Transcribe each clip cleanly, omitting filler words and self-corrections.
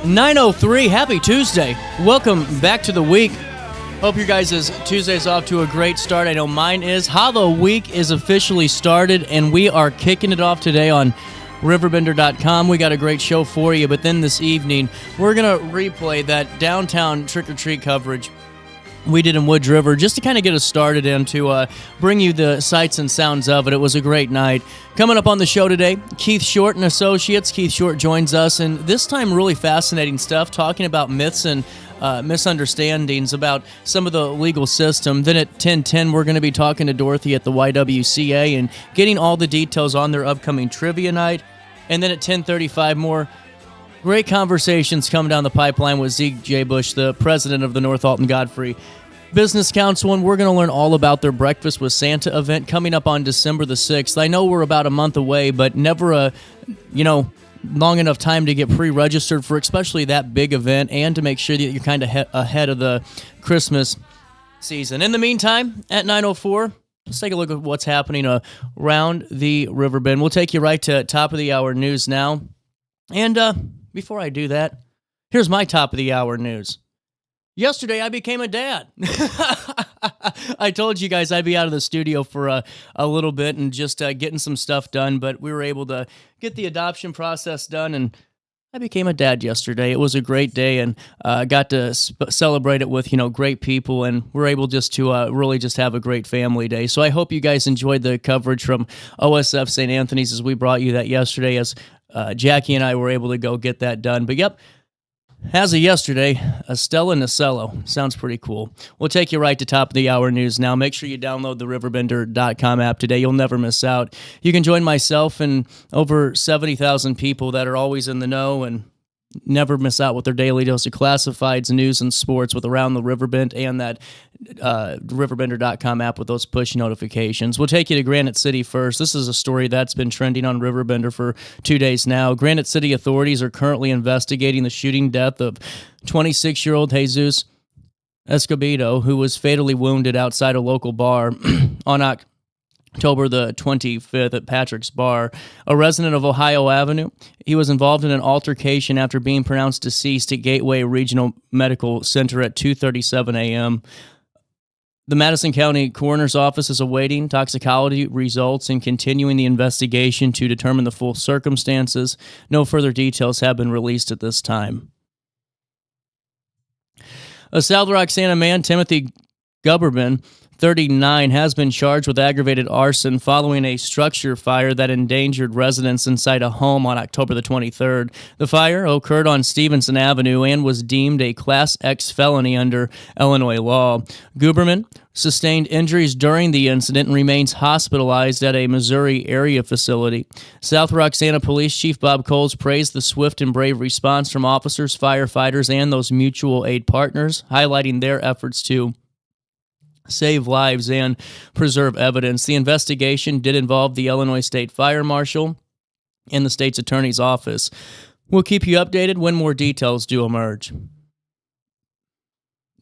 9:03, happy Tuesday. Welcome back to the week. Hope your guys' Tuesday's off to a great start. I know mine is. How the week is officially started, and we are kicking it off today on RiverBender.com. We got a great show for you, but then this evening, we're going to replay that downtown trick-or-treat coverage we did in Woods River just to kind of get us started and to bring you the sights and sounds of it. It was a great night. Coming up on the show today, Keith Short and Associates. Keith Short joins us, and this time really fascinating stuff, talking about myths and misunderstandings about some of the legal system. Then at 10:10, we're going to be talking to Dorothy at the YWCA and getting all the details on their upcoming trivia night. And then at 10:35, more great conversations coming down the pipeline with Zeke Jaybusch, the president of the North Alton Godfrey Business Council, and we're going to learn all about their Breakfast with Santa event coming up on December the 6th. I know we're about a month away, but never long enough time to get pre-registered for especially that big event and to make sure that you're kind of ahead of the Christmas season. In the meantime, at 9:04, let's take a look at what's happening around the Riverbend. We'll take you right to top of the hour news now. And before I do that, here's my top of the hour news. Yesterday, I became a dad. I told you guys I'd be out of the studio for a little bit and just getting some stuff done, but we were able to get the adoption process done, and I became a dad yesterday. It was a great day, and got to celebrate it with great people, and we're able just to really just have a great family day. So I hope you guys enjoyed the coverage from OSF St. Anthony's as we brought you that yesterday, as Jackie and I were able to go get that done. But yep, as of yesterday, Estella Nacello. Sounds pretty cool. We'll take you right to top of the hour news now. Make sure you download the RiverBender.com app today. You'll never miss out. You can join myself and over 70,000 people that are always in the know and never miss out with their daily dose of classifieds, news, and sports with Around the Riverbend and that RiverBender.com app with those push notifications. We'll take you to Granite City first. This is a story that's been trending on RiverBender for 2 days now. Granite City authorities are currently investigating the shooting death of 26-year-old Jesus Escobedo, who was fatally wounded outside a local bar on October the 25th at Patrick's Bar. A resident of Ohio Avenue, he was involved in an altercation after being pronounced deceased at Gateway Regional Medical Center at 2:37 a.m. The Madison County Coroner's Office is awaiting toxicology results and continuing the investigation to determine the full circumstances. No further details have been released at this time. A South Roxana man, Timothy Guberman, 39, has been charged with aggravated arson following a structure fire that endangered residents inside a home on October the 23rd. The fire occurred on Stevenson Avenue and was deemed a Class X felony under Illinois law. Guberman sustained injuries during the incident and remains hospitalized at a Missouri area facility. South Roxana Police Chief Bob Coles praised the swift and brave response from officers, firefighters, and those mutual aid partners, highlighting their efforts to save lives and preserve evidence. The investigation did involve the Illinois State Fire Marshal and the state's attorney's office. We'll keep you updated when more details do emerge.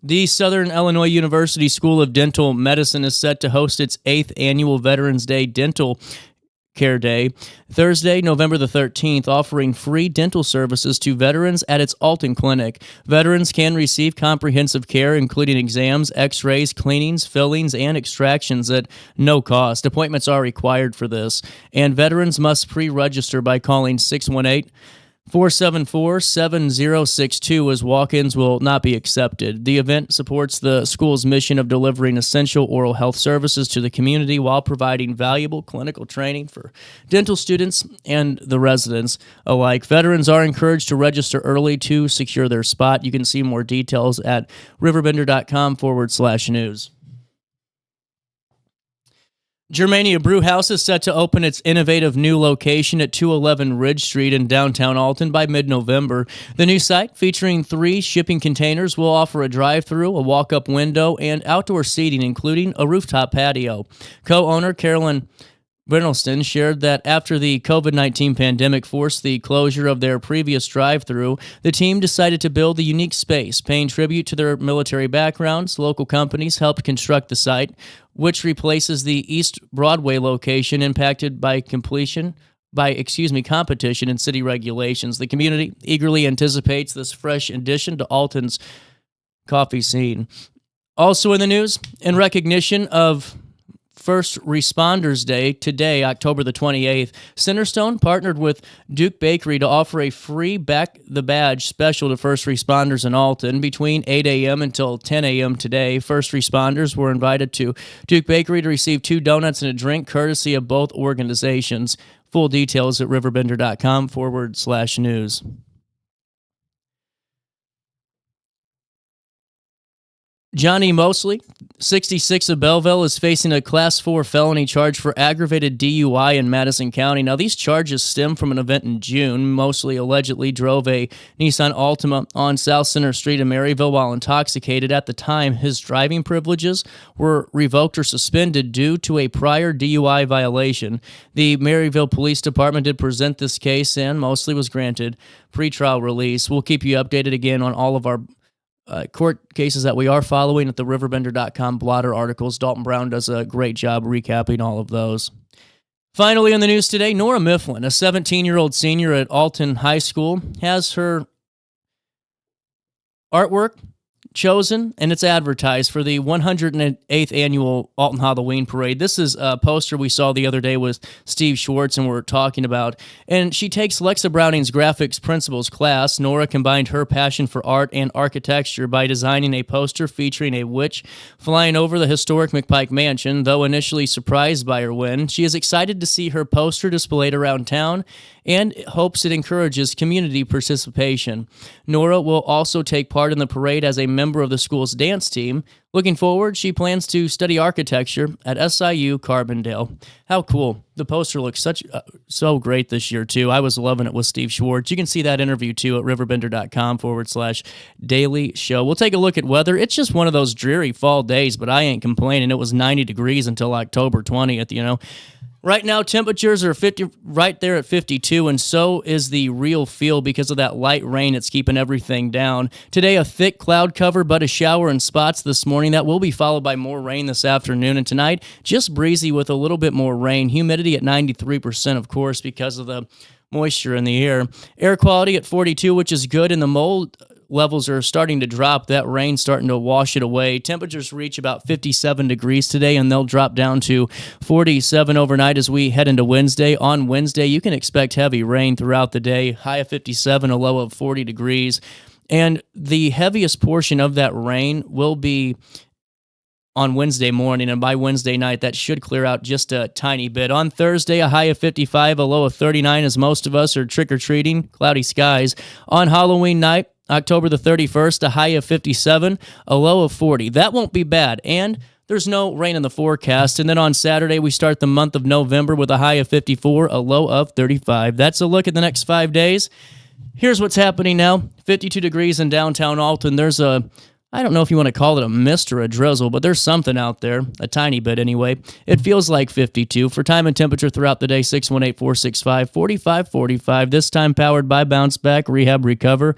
The Southern Illinois University School of Dental Medicine is set to host its 8th annual Veterans Day Dental Care Day, Thursday, November the 13th, offering free dental services to veterans at its Alton clinic. Veterans can receive comprehensive care, including exams, x-rays, cleanings, fillings, and extractions at no cost. Appointments are required for this, and veterans must pre-register by calling 618-474-7062 as walk-ins will not be accepted. The event supports the school's mission of delivering essential oral health services to the community while providing valuable clinical training for dental students and the residents alike. Veterans are encouraged to register early to secure their spot. You can see more details at RiverBender.com/news. Germania Brewhouse is set to open its innovative new location at 211 Ridge Street in downtown Alton by mid-November. The new site, featuring 3 shipping containers, will offer a drive-thru, a walk-up window, and outdoor seating, including a rooftop patio. Co-owner Carolyn Brynolston shared that after the COVID-19 pandemic forced the closure of their previous drive-thru, the team decided to build a unique space, paying tribute to their military backgrounds. Local companies helped construct the site, which replaces the East Broadway location impacted by completion competition and city regulations. The community eagerly anticipates this fresh addition to Alton's coffee scene. Also in the news, in recognition of First Responders Day today, October the 28th, Centerstone partnered with Duke Bakery to offer a free Back the Badge special to first responders in Alton. Between 8 a.m. until 10 a.m. today, first responders were invited to Duke Bakery to receive 2 donuts and a drink courtesy of both organizations. Full details at RiverBender.com/news. Johnny Mosley, 66 of Belleville, is facing a Class 4 felony charge for aggravated DUI in Madison County. Now, these charges stem from an event in June. Mosley allegedly drove a Nissan Altima on South Center Street in Maryville while intoxicated. At the time, his driving privileges were revoked or suspended due to a prior DUI violation. The Maryville Police Department did present this case, and Mosley was granted pretrial release. We'll keep you updated again on all of our court cases that we are following at the RiverBender.com blotter articles. Dalton Brown does a great job recapping all of those. Finally in the news today, Nora Mifflin, a 17-year-old senior at Alton High School, has her artwork chosen, and it's advertised for the 108th annual Alton Halloween Parade. This is a poster we saw the other day with Steve Schwartz and we're talking about. And she takes Lexa Browning's graphics principles class. Nora combined her passion for art and architecture by designing a poster featuring a witch flying over the historic McPike Mansion. Though initially surprised by her win, she is excited to see her poster displayed around town and hopes it encourages community participation. Nora will also take part in the parade as a member of the school's dance team. Looking forward, she plans to study architecture at SIU Carbondale. How cool. The poster looks so great this year, too. I was loving it with Steve Schwartz. You can see that interview, too, at RiverBender.com/daily show. We'll take a look at weather. It's just one of those dreary fall days, but I ain't complaining. It was 90 degrees until October 20th, you know. Right now, temperatures are right there at 52, and so is the real feel because of that light rain. It's keeping everything down. Today, a thick cloud cover, but a shower in spots this morning. That will be followed by more rain this afternoon. And tonight, just breezy with a little bit more rain. Humidity at 93%, of course, because of the moisture in the air. Air quality at 42, which is good, and the mold levels are starting to drop. That rain starting to wash it away. Temperatures reach about 57 degrees today, and they'll drop down to 47 overnight as we head into Wednesday. On Wednesday, you can expect heavy rain throughout the day. High of 57, a low of 40 degrees. And the heaviest portion of that rain will be on Wednesday morning, and by Wednesday night, that should clear out just a tiny bit. On Thursday, a high of 55, a low of 39, as most of us are trick-or-treating. Cloudy skies. On Halloween night, October the 31st, a high of 57, a low of 40. That won't be bad, and there's no rain in the forecast. And then on Saturday, we start the month of November with a high of 54, a low of 35. That's a look at the next 5 days. Here's what's happening now. 52 degrees in downtown Alton. There's I don't know if you want to call it a mist or a drizzle, but there's something out there, a tiny bit anyway. It feels like 52. For time and temperature throughout the day, 618-465-4545. This time powered by Bounce Back, Rehab, Recover,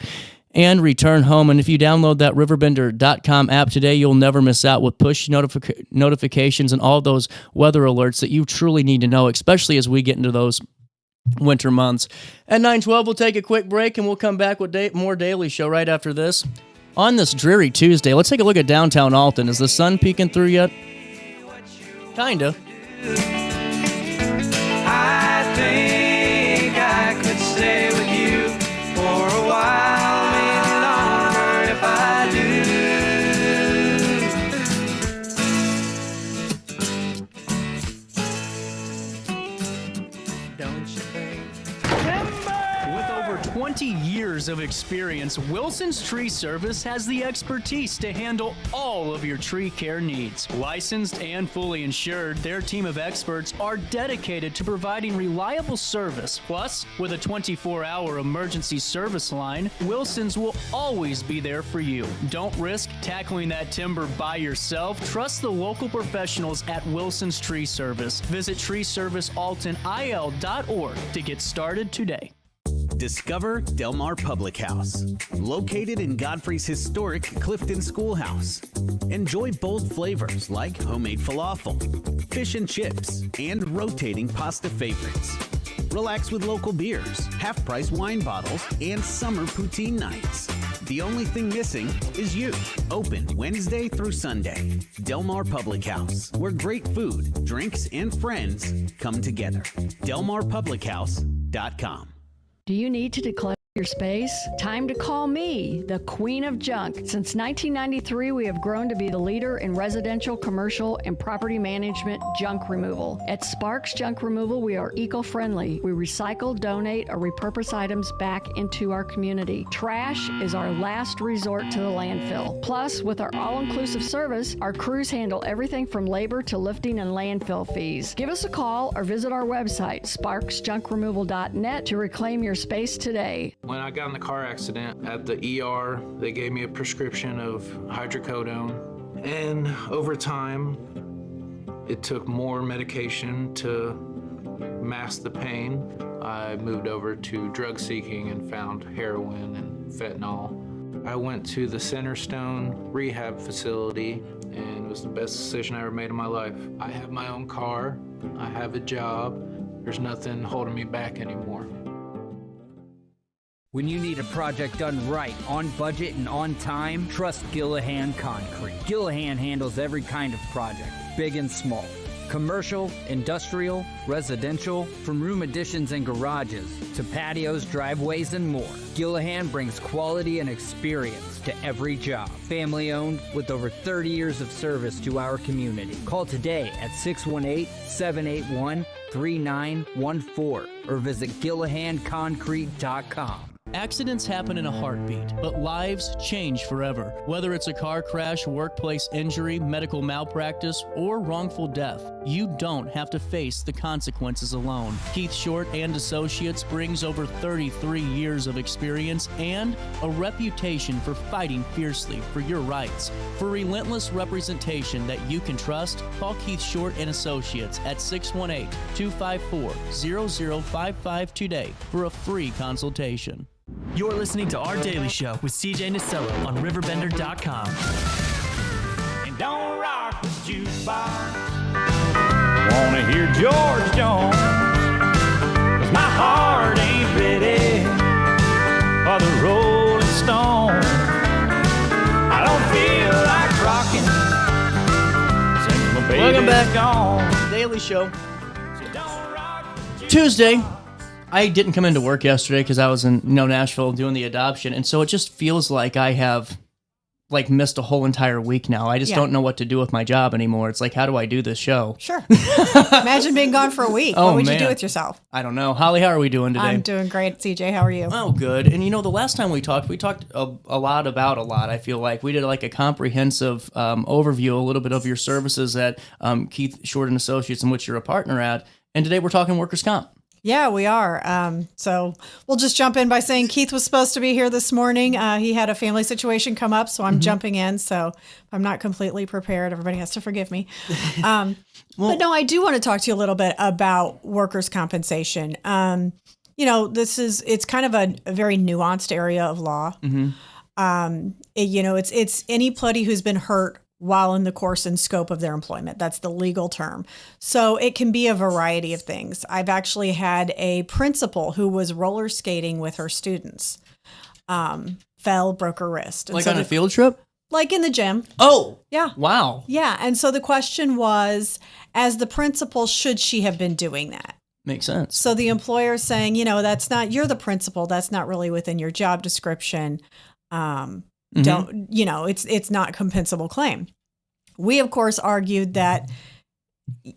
and Return Home. And if you download that RiverBender.com app today, you'll never miss out with push notifications and all those weather alerts that you truly need to know, especially as we get into those winter months. At 9:12, we'll take a quick break, and we'll come back with more Daily Show right after this. On this dreary Tuesday, let's take a look at downtown Alton. Is the sun peeking through yet? Kinda. I think I could stay with you for a while, maybe longer if I do. Don't you think? With over 20 years of experience, Wilson's Tree Service has the expertise to handle all of your tree care needs. Licensed and fully insured, their team of experts are dedicated to providing reliable service. Plus, with a 24-hour emergency service line, Wilson's will always be there for you. Don't risk tackling that timber by yourself. Trust the local professionals at Wilson's Tree Service. Visit treeservicealtonil.org to get started today. Discover Del Mar Public House, located in Godfrey's historic Clifton Schoolhouse. Enjoy bold flavors like homemade falafel, fish and chips, and rotating pasta favorites. relax with local beers, half-price wine bottles, and summer poutine nights. The only thing missing is you. Open Wednesday through Sunday. Delmar Public House, where great food, drinks, and friends come together. DelmarPublicHouse.com. Do you need to declare your space? Time to call me, the Queen of Junk. Since 1993, we have grown to be the leader in residential, commercial, and property management junk removal. At Sparks Junk Removal, we are eco-friendly. We recycle, donate, or repurpose items back into our community. Trash is our last resort to the landfill. Plus, with our all-inclusive service, our crews handle everything from labor to lifting and landfill fees. Give us a call or visit our website, sparksjunkremoval.net, to reclaim your space today. When I got in the car accident at the ER, they gave me a prescription of hydrocodone. And over time, it took more medication to mask the pain. I moved over to drug seeking and found heroin and fentanyl. I went to the Centerstone rehab facility, and it was the best decision I ever made in my life. I have my own car, I have a job, there's nothing holding me back anymore. When you need a project done right, on budget and on time, trust Gillahan Concrete. Gillahan handles every kind of project, big and small. Commercial, industrial, residential, from room additions and garages to patios, driveways, and more. Gillahan brings quality and experience to every job. Family owned with over 30 years of service to our community. Call today at 618-781-3914 or visit GillahanConcrete.com. Accidents happen in a heartbeat, but lives change forever. Whether it's a car crash, workplace injury, medical malpractice, or wrongful death, you don't have to face the consequences alone. Keith Short and Associates brings over 33 years of experience and a reputation for fighting fiercely for your rights. For relentless representation that you can trust, call Keith Short and Associates at 618-254-0055 today for a free consultation. You're listening to Our Daily Show with CJ Nasello on RiverBender.com. And don't rock the jukebox. Wanna hear George Jones? 'Cause my heart ain't ready for the Rolling Stones. I don't feel like rocking since my baby's Welcome back. gone. Daily Show. So don't rock the Tuesday. I didn't come into work yesterday because I was in Nashville doing the adoption, and so it just feels like I have missed a whole entire week now. I just don't know what to do with my job anymore. It's like, how do I do this show? Sure. Imagine being gone for a week. Oh, what would you man. do with yourself? I don't know. Holly, how are we doing today? I'm doing great. CJ, how are you? Oh, good. And the last time we talked a lot about a lot. I feel like we did a comprehensive overview, a little bit of your services at Keith Short and Associates, in which you're a partner at. And today we're talking workers' comp. Yeah, we are. So we'll just jump in by saying Keith was supposed to be here this morning. He had a family situation come up, so I'm jumping in. So if I'm not completely prepared, everybody has to forgive me. But no, I do want to talk to you a little bit about workers' compensation. It's kind of a very nuanced area of law. It's anybody who's been hurt while in the course and scope of their employment. That's the legal term. So it can be a variety of things. I've actually had a principal who was roller skating with her students, fell, broke her wrist. And On a field trip? Like in the gym. Oh. Yeah. Wow. Yeah. And so the question was, as the principal, should she have been doing that? Makes sense. So the employer's saying, that's not, you're the principal. That's not really within your job description. It's not a compensable claim. We, of course, argued that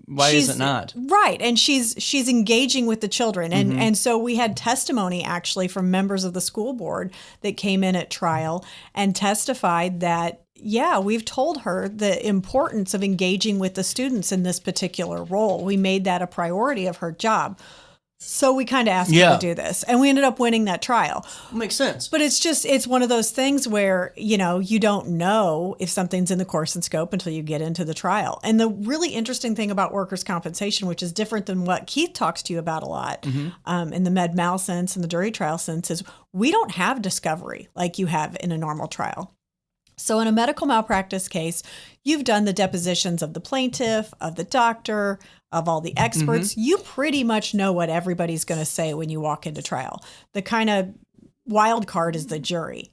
why is it not? Right. And she's engaging with the children. And so we had testimony actually from members of the school board that came in at trial and testified that, we've told her the importance of engaging with the students in this particular role. We made that a priority of her job. So we kind of asked her to do this, and we ended up winning that trial. Makes sense. But it's one of those things where, you don't know if something's in the course and scope until you get into the trial. And the really interesting thing about workers' compensation, which is different than what Keith talks to you about a lot, in the med mal sense and the jury trial sense, is we don't have discovery like you have in a normal trial. So in a medical malpractice case, you've done the depositions of the plaintiff, of the doctor, of all the experts. You pretty much know what everybody's going to say when you walk into trial. The kind of wild card is the jury.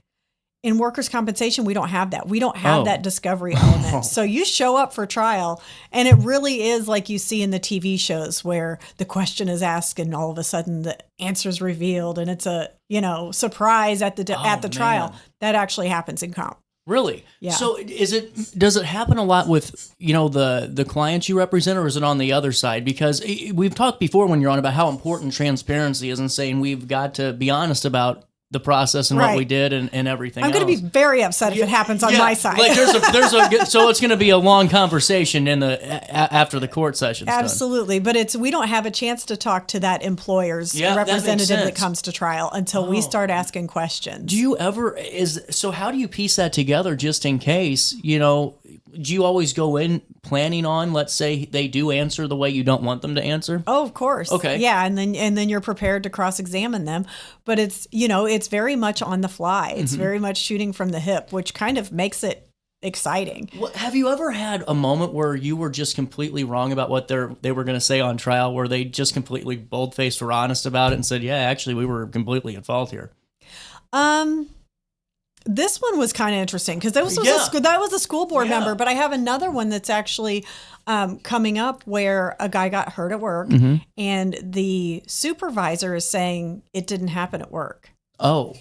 In workers' compensation, we don't have that. We don't have that discovery element. So you show up for trial, and it really is like you see in the TV shows where the question is asked and all of a sudden the answer is revealed, and it's a, surprise at the trial. That actually happens in comp. Really? Yeah. So does it happen a lot with, the clients you represent, or is it on the other side? Because we've talked before when you're on about how important transparency is and saying we've got to be honest about the process and what we did and everything I'm going to be very upset if it happens on my side. Like so it's going to be a long conversation after the court session. Absolutely. But we don't have a chance to talk to that employer's representative that comes to trial until we start asking questions. Do you ever, so how do you piece that together just in case, do you always go in planning on, let's say they do answer the way you don't want them to answer? Oh, of course. Okay. Yeah. And then you're prepared to cross-examine them. But it's, it's very much on the fly. It's very much shooting from the hip, which kind of makes it exciting. Well, have you ever had a moment where you were just completely wrong about what they were going to say on trial, where they just completely bold-faced were honest about it and said, yeah, actually, we were completely at fault here? This one was kind of interesting because that was a school board member, but I have another one that's actually coming up where a guy got hurt at work and the supervisor is saying it didn't happen at work. Oh.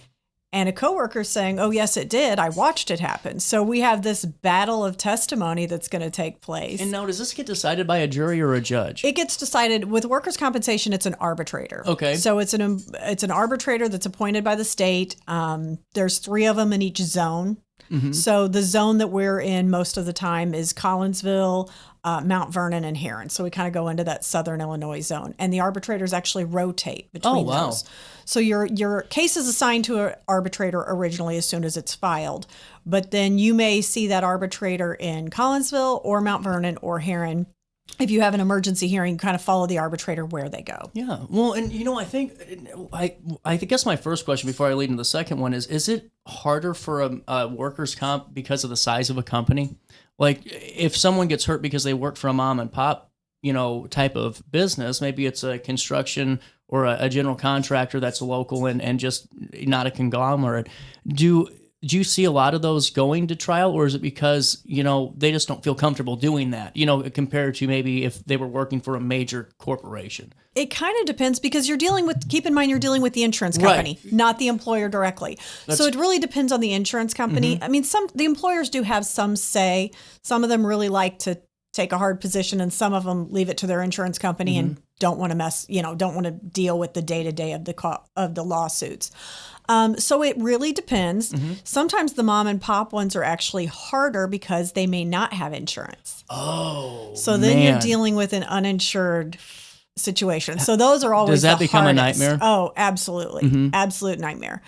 And a coworker is saying, oh, yes, it did. I watched it happen. So we have this battle of testimony that's going to take place. And now, does this get decided by a jury or a judge? It gets decided with workers' compensation. It's an arbitrator. Okay. So it's an arbitrator that's appointed by the state. There's 3 of them in each zone. So the zone that we're in most of the time is Collinsville, Mount Vernon, and Heron. So we kind of go into that southern Illinois zone. And the arbitrators actually rotate between those. So your case is assigned to an arbitrator originally as soon as it's filed. But then you may see that arbitrator in Collinsville or Mount Vernon or Heron. If you have an emergency hearing, kind of follow the arbitrator where they go. Yeah. Well, and I think I guess my first question before I lead into the second one is it harder for a workers' comp because of the size of a company? Like if someone gets hurt because they work for a mom and pop, type of business, maybe it's a construction or a general contractor that's local and just not a conglomerate. Do you see a lot of those going to trial, or is it because, they just don't feel comfortable doing that, compared to maybe if they were working for a major corporation? It kind of depends because keep in mind, you're dealing with the insurance company, not the employer directly. So it really depends on the insurance company. I mean, the employers do have some say. Some of them really like to take a hard position, and some of them leave it to their insurance company and don't want to don't want to deal with the day-to-day of the lawsuits. So it really depends. Sometimes the mom and pop ones are actually harder because they may not have insurance. Oh, so then you're dealing with an uninsured situation. So those are always Does that become hardest. a nightmare? Oh, absolutely. Absolute nightmare.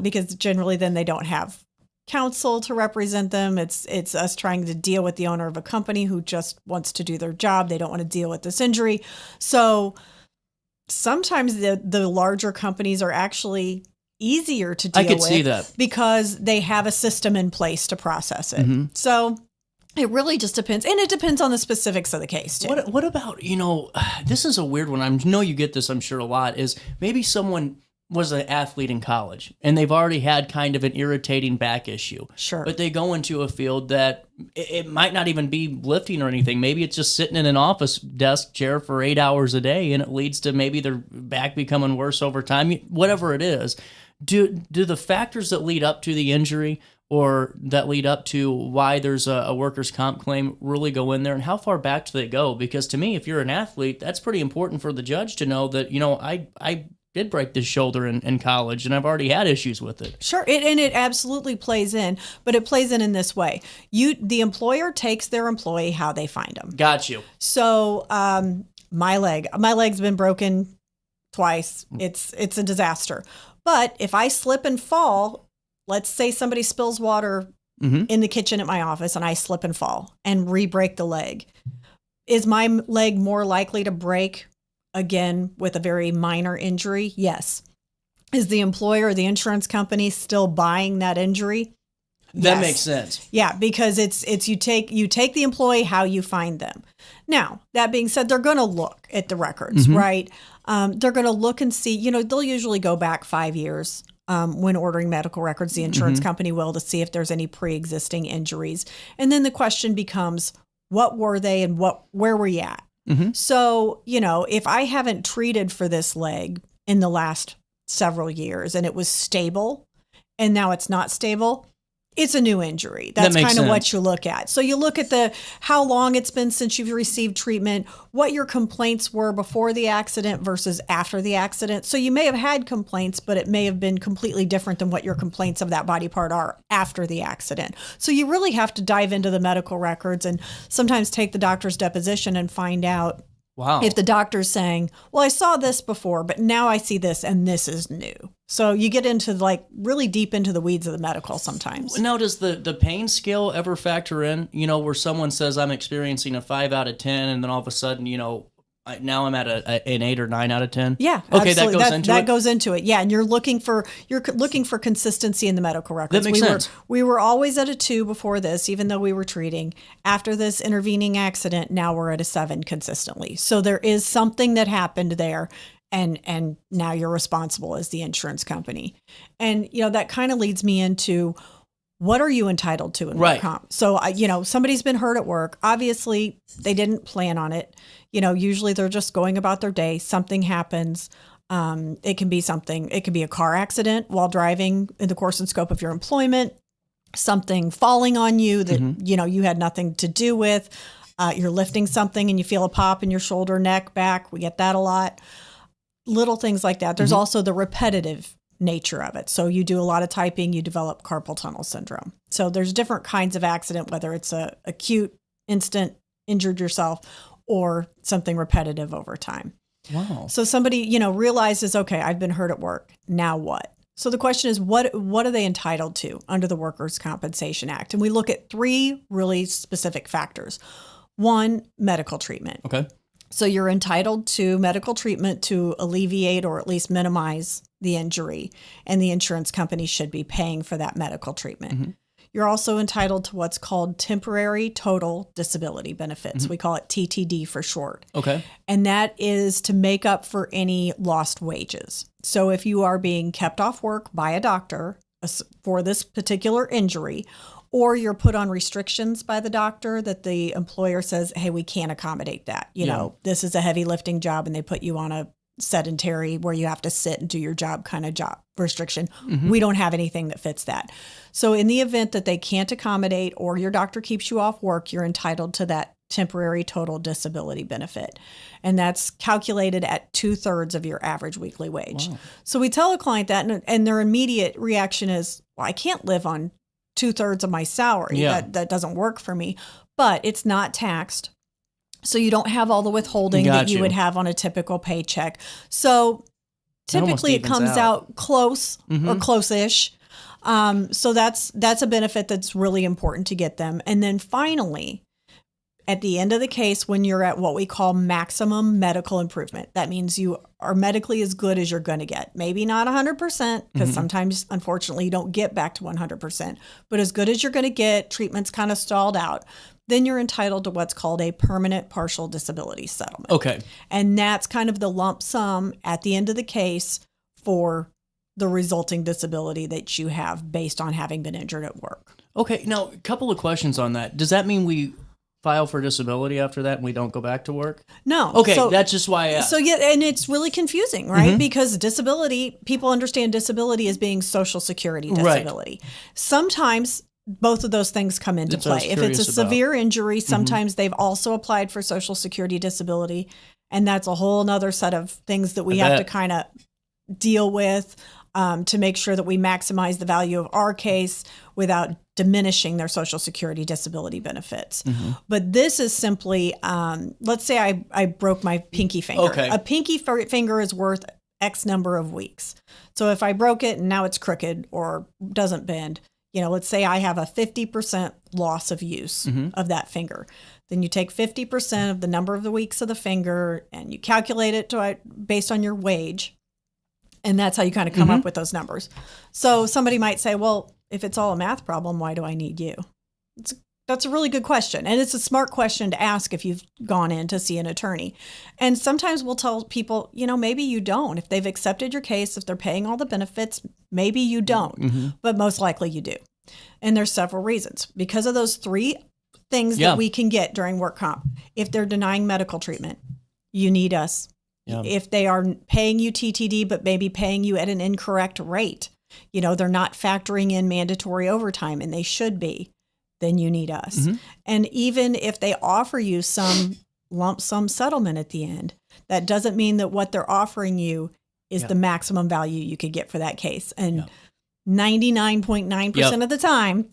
Because generally then they don't have counsel to represent them. It's us trying to deal with the owner of a company who just wants to do their job. They don't want to deal with this injury. So sometimes the larger companies are actually easier to deal with. I could see that. Because they have a system in place to process it. So it really just depends. And it depends on the specifics of the case, too. What about, this is a weird one. I know you get this, I'm sure, a lot, is maybe someone was an athlete in college and they've already had kind of an irritating back issue. Sure. But they go into a field that it might not even be lifting or anything. Maybe it's just sitting in an office desk chair for 8 hours a day, and it leads to maybe their back becoming worse over time, whatever it is. Do the factors that lead up to the injury or that lead up to why there's a workers' comp claim really go in there, and how far back do they go? Because to me, if you're an athlete, that's pretty important for the judge to know that, I did break this shoulder in college and I've already had issues with it. Sure. It absolutely plays in, but it plays in this way. The employer takes their employee how they find them. Got you. So my leg's been broken twice. It's a disaster. But if I slip and fall, let's say somebody spills water in the kitchen at my office and I slip and fall and re-break the leg. Is my leg more likely to break again with a very minor injury? Yes. Is the employer or the insurance company still buying that injury? That Yes. makes sense. Yeah, because it's you take the employee how you find them. Now, that being said, they're going to look at the records, right? They're going to look and see, they'll usually go back 5 years when ordering medical records. The insurance company will, to see if there's any pre-existing injuries. And then the question becomes, what were they and where were you at? So, if I haven't treated for this leg in the last several years and it was stable and now it's not stable, it's a new injury. That's makes kind of what sense. you look at. So you look at how long it's been since you've received treatment, what your complaints were before the accident versus after the accident. So you may have had complaints, but it may have been completely different than what your complaints of that body part are after the accident. So you really have to dive into the medical records and sometimes take the doctor's deposition and find out Wow. if the doctor's saying, well, I saw this before, but now I see this and this is new. So you get into really deep into the weeds of the medical sometimes. Now, does the pain scale ever factor in, where someone says I'm experiencing a 5 out of 10 and then all of a sudden, now I'm at an 8 or 9 out of 10? Yeah. Okay, absolutely. that goes into it. Yeah. And you're looking for consistency in the medical records. That makes sense. We were always at a 2 before this, even though we were treating. After this intervening accident, now we're at a 7 consistently. So there is something that happened there. And now you're responsible as the insurance company. And, that kind of leads me into, what are you entitled to in work comp? So, somebody's been hurt at work. Obviously, they didn't plan on it. Usually they're just going about their day. Something happens. It can be a car accident while driving in the course and scope of your employment, something falling on you that, you had nothing to do with. You're lifting something and you feel a pop in your shoulder, neck, back. We get that a lot. Little things like that. There's also the repetitive nature of it. So you do a lot of typing, you develop carpal tunnel syndrome. So there's different kinds of accident, whether it's a acute, instant, injured yourself, or something repetitive over time. Wow. So somebody, realizes, okay, I've been hurt at work. Now what? So the question is, what are they entitled to under the Workers' Compensation Act? And we look at 3 really specific factors. 1, medical treatment. Okay. So you're entitled to medical treatment to alleviate or at least minimize the injury, and the insurance company should be paying for that medical treatment. You're also entitled to what's called temporary total disability benefits. We call it TTD for short. Okay. And that is to make up for any lost wages. So if you are being kept off work by a doctor for this particular injury, or you're put on restrictions by the doctor that the employer says, hey, we can't accommodate that. This is a heavy lifting job, and they put you on a sedentary where you have to sit and do your job kind of job restriction. We don't have anything that fits that. So in the event that they can't accommodate or your doctor keeps you off work, you're entitled to that temporary total disability benefit. And that's calculated at 2/3 of your average weekly wage. Wow. So we tell a client that, and their immediate reaction is, well, I can't live on 2/3 of my salary. Yeah. That doesn't work for me, but it's not taxed. So you don't have all the withholding that you would have on a typical paycheck. So typically it comes out close or close-ish. So that's a benefit that's really important to get them. And then finally, at the end of the case, when you're at what we call maximum medical improvement, that means you are medically as good as you're going to get. Maybe not 100%, because sometimes, unfortunately, you don't get back to 100%, but as good as you're going to get, treatment's kind of stalled out. Then you're entitled to what's called a permanent partial disability settlement. Okay. And that's kind of the lump sum at the end of the case for the resulting disability that you have based on having been injured at work. Okay. Now, a couple of questions on that. Does that mean we file for disability after that and we don't go back to work? No. Okay, that's just why I asked. So yeah, and it's really confusing, right? Because disability, people understand disability as being Social Security disability. Right. Sometimes both of those things come into play. If it's a severe injury, sometimes they've also applied for Social Security disability, and that's a whole nother set of things that we have to kind of deal with to make sure that we maximize the value of our case without diminishing their Social Security disability benefits. But this is simply, let's say I broke my pinky finger. Okay. A pinky finger is worth X number of weeks. So if I broke it and now it's crooked or doesn't bend, let's say I have a 50% loss of use of that finger. Then you take 50% of the number of the weeks of the finger and you calculate it based on your wage. And that's how you kind of come up with those numbers. So somebody might say, well, if it's all a math problem, why do I need you? That's a really good question. And it's a smart question to ask if you've gone in to see an attorney. And sometimes we'll tell people, maybe you don't. If they've accepted your case, if they're paying all the benefits, maybe you don't, but most likely you do. And there's several reasons. Because of those 3 things that we can get during work comp. If they're denying medical treatment, you need us. Yeah. If they are paying you TTD, but maybe paying you at an incorrect rate, they're not factoring in mandatory overtime and they should be, then you need us. And even if they offer you some lump sum settlement at the end, that doesn't mean that what they're offering you is the maximum value you could get for that case. And 99.9% of the time,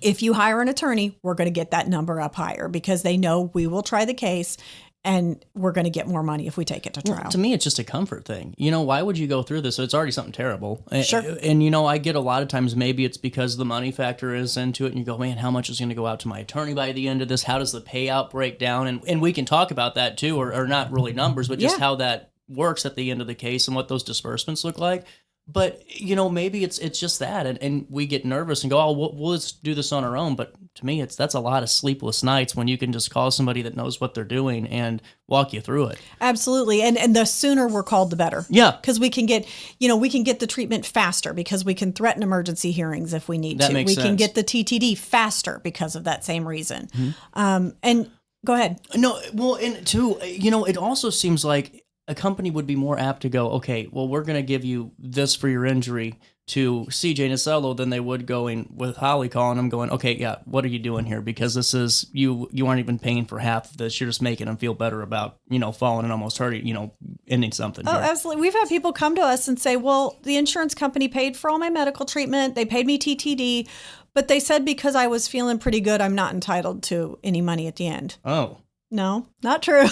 if you hire an attorney, we're going to get that number up higher because they know we will try the case and we're going to get more money if we take it to trial. Well, to me, it's just a comfort thing. Why would you go through this? So it's already something terrible. Sure. And, I get a lot of times maybe it's because the money factor is into it and you go, man, how much is going to go out to my attorney by the end of this? How does the payout break down? And we can talk about that too, or not really numbers, but just how that works at the end of the case and what those disbursements look like. But, maybe it's just that. And we get nervous and go, oh, we'll just do this on our own. But to me, that's a lot of sleepless nights when you can just call somebody that knows what they're doing and walk you through it. Absolutely. And the sooner we're called, the better. Yeah. Because we can get the treatment faster because we can threaten emergency hearings if we need to. Makes sense. Can get the TTD faster because of that same reason. And go ahead. No, well, and too, it also seems like a company would be more apt to go, okay, well, we're going to give you this for your injury to CJ Nacello than they would going with Holly calling them going, okay, yeah, what are you doing here? Because this is, you aren't even paying for half of this. You're just making them feel better about, falling and almost hurting, ending something. Oh, here. Absolutely. We've had people come to us and say, well, the insurance company paid for all my medical treatment. They paid me TTD, but they said because I was feeling pretty good, I'm not entitled to any money at the end. Oh. No, not true.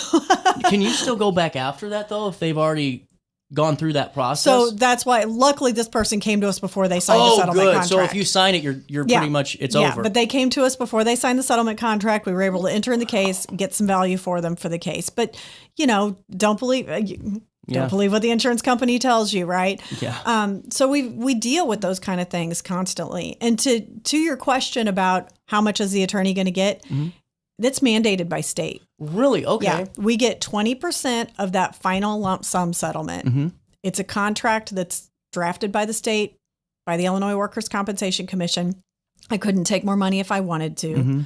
Can you still go back after that, though, if they've already gone through that process? So that's why, luckily, this person came to us before they signed the settlement contract. So if you sign it, you're pretty much, it's over. But they came to us before they signed the settlement contract. We were able to enter in the case, get some value for them for the case. But, don't believe what the insurance company tells you, right? Yeah. So we deal with those kind of things constantly. And to your question about how much is the attorney going to get, that's mandated by state. Really? Okay. Yeah. We get 20% of that final lump sum settlement. It's a contract that's drafted by the state, by the Illinois Workers' Compensation Commission. I couldn't take more money if I wanted to.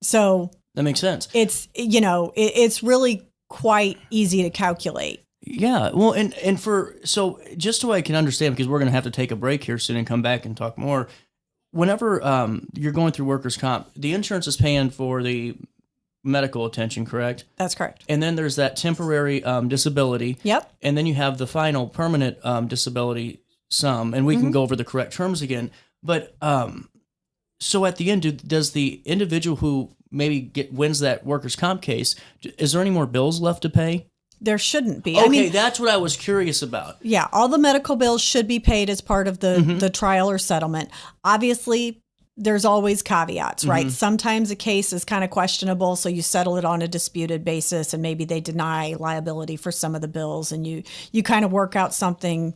So that makes sense. It's, it's really quite easy to calculate. Yeah. Well, so just so I can understand, because we're going to have to take a break here soon and come back and talk more. Whenever you're going through workers' comp, the insurance is paying for the medical attention, correct? That's correct. And then there's that temporary disability. Yep. And then you have the final permanent disability sum, and we can go over the correct terms again. But so at the end, does the individual who maybe wins that workers' comp case, is there any more bills left to pay? There shouldn't be. Okay, that's what I was curious about. Yeah, all the medical bills should be paid as part of the trial or settlement. Obviously, there's always caveats, right? Sometimes a case is kind of questionable, so you settle it on a disputed basis, and maybe they deny liability for some of the bills, and you kind of work out something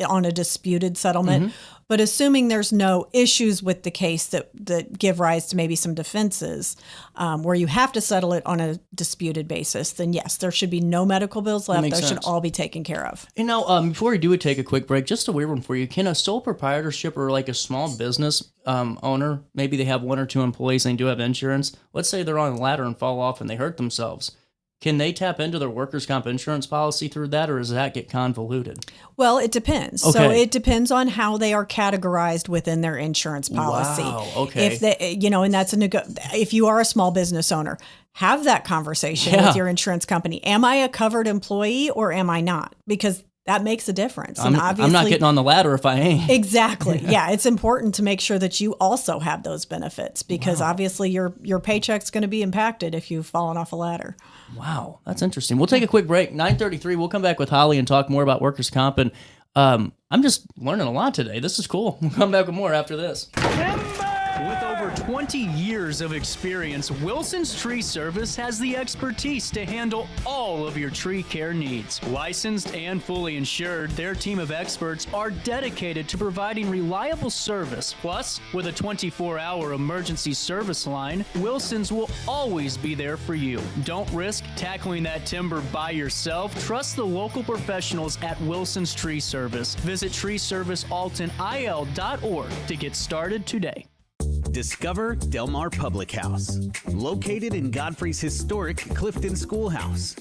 on a disputed settlement. But assuming there's no issues with the case that give rise to maybe some defenses where you have to settle it on a disputed basis, then yes, there should be no medical bills left. Those should all be taken care of. And now, before we do take a quick break, just a weird one for you. Can a sole proprietorship or like a small business owner, maybe they have 1 or 2 employees and they do have insurance, let's say they're on a ladder and fall off and they hurt themselves. Can they tap into their workers' comp insurance policy through that, or does that get convoluted? Well, it depends. Okay. So it depends on how they are categorized within their insurance policy. Wow, okay. If they, and that's if you are a small business owner, have that conversation with your insurance company. Am I a covered employee or am I not? Because that makes a difference. I'm not getting on the ladder if I ain't. Exactly. Yeah, it's important to make sure that you also have those benefits because obviously your paycheck's going to be impacted if you've fallen off a ladder. Wow, that's interesting. We'll take a quick break. 9:33. We'll come back with Holly and talk more about workers' comp. And I'm just learning a lot today. This is cool. We'll come back with more after this. With over 20 years of experience, Wilson's Tree Service has the expertise to handle all of your tree care needs. Licensed and fully insured, their team of experts are dedicated to providing reliable service. Plus, with a 24-hour emergency service line, Wilson's will always be there for you. Don't risk tackling that timber by yourself. Trust the local professionals at Wilson's Tree Service. Visit treeservicealtonil.org to get started today. Discover Del Mar Public House, located in Godfrey's historic Clifton Schoolhouse.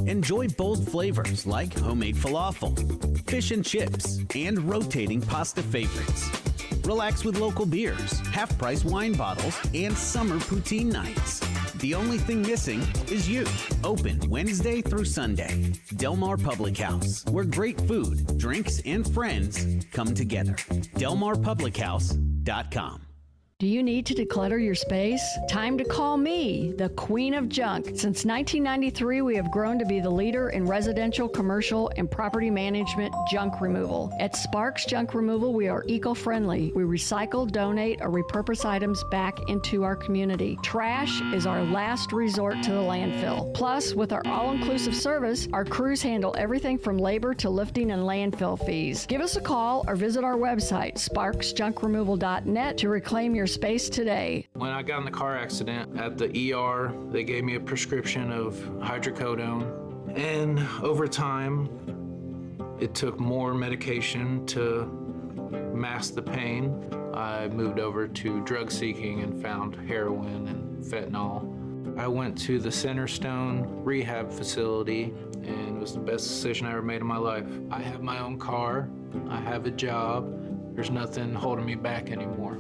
Enjoy bold flavors like homemade falafel, fish and chips, and rotating pasta favorites. Relax with local beers, half-price wine bottles, and summer poutine nights. The only thing missing is you. Open Wednesday through Sunday. Del Mar Public House, where great food, drinks, and friends come together. DelMarPublicHouse.com. Do you need to declutter your space? Time to call me, the Queen of Junk. Since 1993, we have grown to be the leader in residential, commercial, and property management junk removal. At Sparks Junk Removal, we are eco-friendly. We recycle, donate, or repurpose items back into our community. Trash is our last resort to the landfill. Plus, with our all-inclusive service, our crews handle everything from labor to lifting and landfill fees. Give us a call or visit our website, sparksjunkremoval.net, to reclaim your space today. When I got in the car accident at the ER, they gave me a prescription of hydrocodone. And over time, it took more medication to mask the pain. I moved over to drug seeking and found heroin and fentanyl. I went to the Centerstone rehab facility, and it was the best decision I ever made in my life. I have my own car, I have a job, there's nothing holding me back anymore.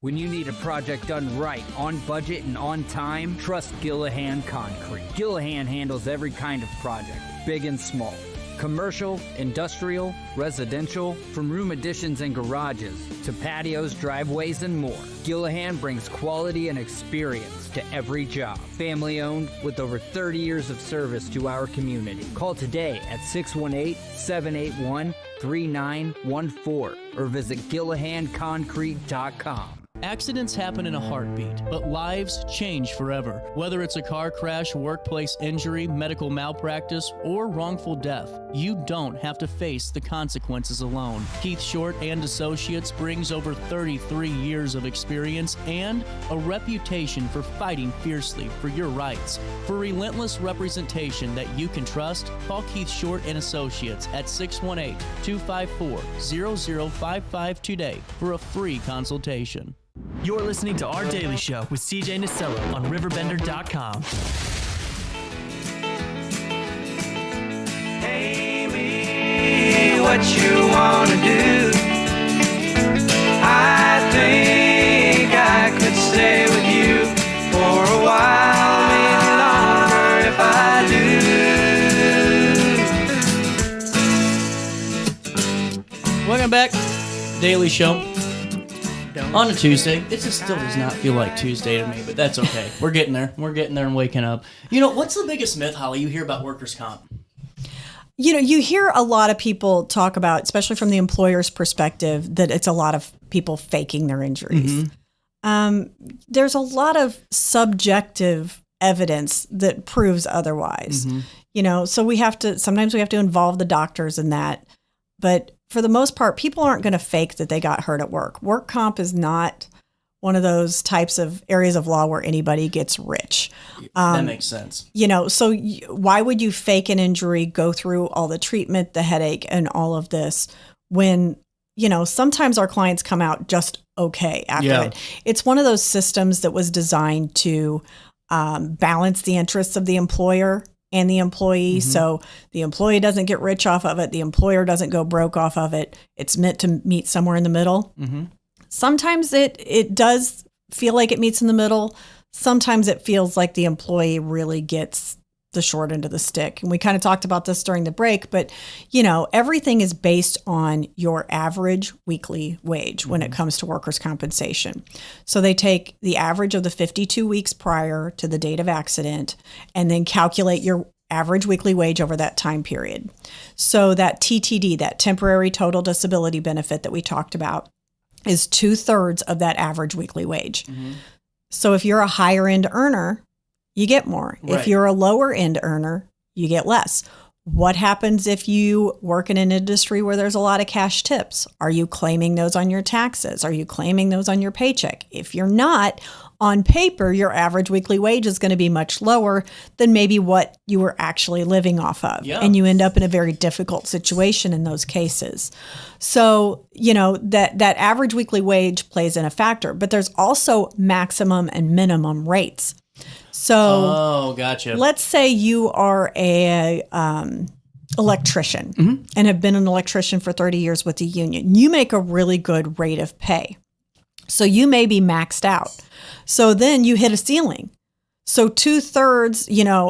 When you need a project done right, on budget and on time, trust Gillahan Concrete. Gillahan handles every kind of project, big and small. Commercial, industrial, residential, from room additions and garages to patios, driveways, and more. Gillahan brings quality and experience to every job. Family owned with over 30 years of service to our community. Call today at 618-781-3914 or visit GillahanConcrete.com. Accidents happen in a heartbeat, but lives change forever. Whether it's a car crash, workplace injury, medical malpractice, or wrongful death, you don't have to face the consequences alone. Keith Short and Associates brings over 33 years of experience and a reputation for fighting fiercely for your rights. For relentless representation that you can trust, call Keith Short and Associates at 618-254-0055 today for a free consultation. You're listening to Our Daily Show with CJ Nasello on RiverBender.com. Hey, me, what you wanna do? I think I could stay with you for a while, maybe longer if I do. Welcome back, Daily Show. On a Tuesday. It just still does not feel like Tuesday to me, but that's okay. We're getting there. We're getting there and waking up. You know, what's the biggest myth, Holly, you hear about workers' comp? You know, you hear a lot of people talk about, especially from the employer's perspective, that it's a lot of people faking their injuries. Mm-hmm. There's a lot of subjective evidence that proves otherwise. Mm-hmm. You know, so sometimes we have to involve the doctors in that. But for the most part, people aren't going to fake that they got hurt at work. Work comp is not one of those types of areas of law where anybody gets rich. That makes sense. You know, so why would you fake an injury, go through all the treatment, the headache, and all of this when, you know, sometimes our clients come out just okay after it. It's one of those systems that was designed to balance the interests of the employer and the employee. Mm-hmm. So the employee doesn't get rich off of it. The employer doesn't go broke off of it. It's meant to meet somewhere in the middle. Mm-hmm. Sometimes it does feel like it meets in the middle. Sometimes it feels like the employee really gets the short end of the stick. And we kind of talked about this during the break, but you know, everything is based on your average weekly wage when it comes to workers' compensation. So they take the average of the 52 weeks prior to the date of accident and then calculate your average weekly wage over that time period. So that TTD, that temporary total disability benefit that we talked about, is 2/3 of that average weekly wage. So if you're a higher end earner, you get more. Right. If you're a lower end earner, you get less. What happens if you work in an industry where there's a lot of cash tips? Are you claiming those on your taxes? Are you claiming those on your paycheck? If you're not, on paper, your average weekly wage is going to be much lower than maybe what you were actually living off of. Yeah. And you end up in a very difficult situation in those cases. So, that average weekly wage plays in a factor, but there's also maximum and minimum rates. So, gotcha. Let's say you are a electrician and have been an electrician for 30 years with the union. You make a really good rate of pay. So you may be maxed out. So then you hit a ceiling. So 2/3,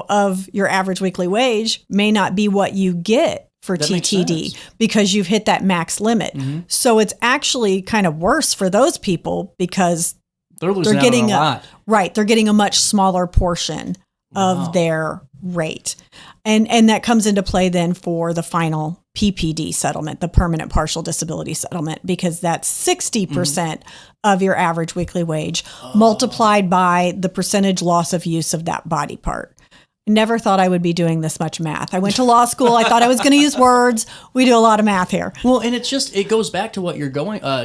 of your average weekly wage may not be what you get for That makes TTD sense. because you've hit that max limit. So it's actually kind of worse for those people because They're losing they're getting out on a lot. Right. They're getting a much smaller portion of their rate. And that comes into play then for the final PPD settlement, the permanent partial disability settlement, because that's 60% of your average weekly wage multiplied by the percentage loss of use of that body part. Never thought I would be doing this much math. I went to law school. I thought I was going to use words. We do a lot of math here. Well, and it goes back to what you're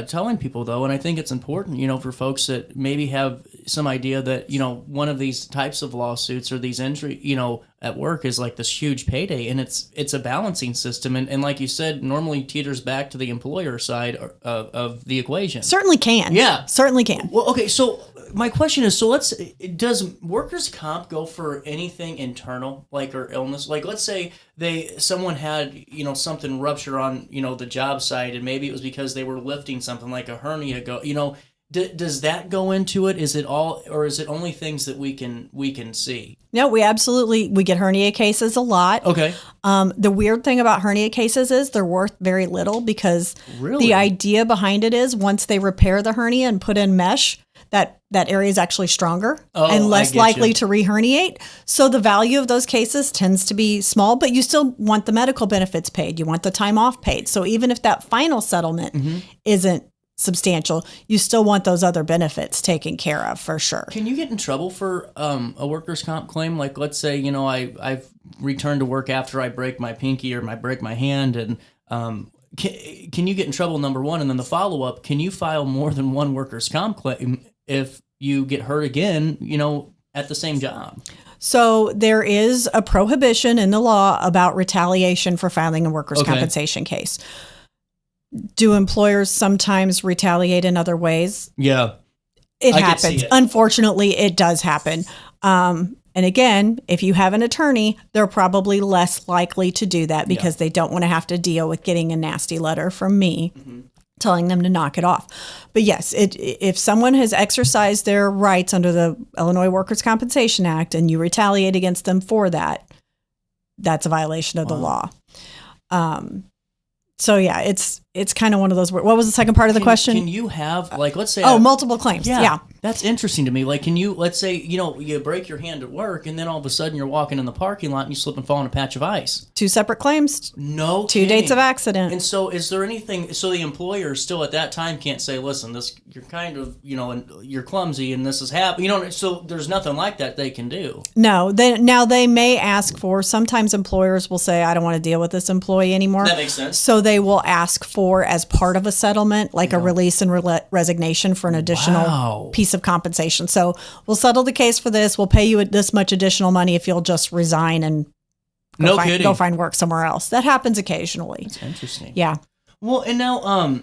telling people though, and I think it's important, for folks that maybe have some idea that, one of these types of lawsuits or these injury, at work is like this huge payday, and it's a balancing system, and like you said, normally teeters back to the employer side of the equation. Certainly can. Yeah. Certainly can. Well, okay, so my question is, does workers' comp go for anything internal, like, or illness? Like, let's say someone had, something rupture on, the job site, and maybe it was because they were lifting something like a hernia does that go into it? Is it all, or is it only things that we can see? No, we get hernia cases a lot. Okay. The weird thing about hernia cases is they're worth very little because Really? the idea behind it is once they repair the hernia and put in mesh, that area is actually stronger and less likely to re-herniate. So the value of those cases tends to be small, but you still want the medical benefits paid. You want the time off paid. So even if that final settlement isn't substantial, you still want those other benefits taken care of for sure. Can you get in trouble for a workers' comp claim? Like, let's say, I've returned to work after I break my pinky or I break my hand, and can you get in trouble, number one? And then the follow-up, can you file more than one workers' comp claim if you get hurt again, at the same job? So there is a prohibition in the law about retaliation for filing a workers' compensation case. Do employers sometimes retaliate in other ways? Yeah. It I could happens. see it. Unfortunately, it does happen. And again, if you have an attorney, they're probably less likely to do that because they don't want to have to deal with getting a nasty letter from me telling them to knock it off. But yes, if someone has exercised their rights under the Illinois Workers' Compensation Act and you retaliate against them for that, that's a violation of the law. So yeah, it's kind of one of those. What was the second part of the question? Can you have, like, let's say... multiple claims. Yeah. That's interesting to me. Like, can you, let's say, you break your hand at work, and then all of a sudden you're walking in the parking lot and you slip and fall in a patch of ice. 2 separate claims. No Two kidding. dates of accident. And so is there anything, so the employer still at that time can't say, listen, you're kind of, and you're clumsy and this is happening, so there's nothing like that they can do. No, they may ask for, sometimes employers will say, I don't want to deal with this employee anymore. That makes sense. So they will ask for, as part of a settlement, like a release and resignation for an additional piece of compensation. So we'll settle the case for this. We'll pay you this much additional money if you'll just resign and go find work somewhere else. That happens occasionally. That's interesting. Yeah. Well, and now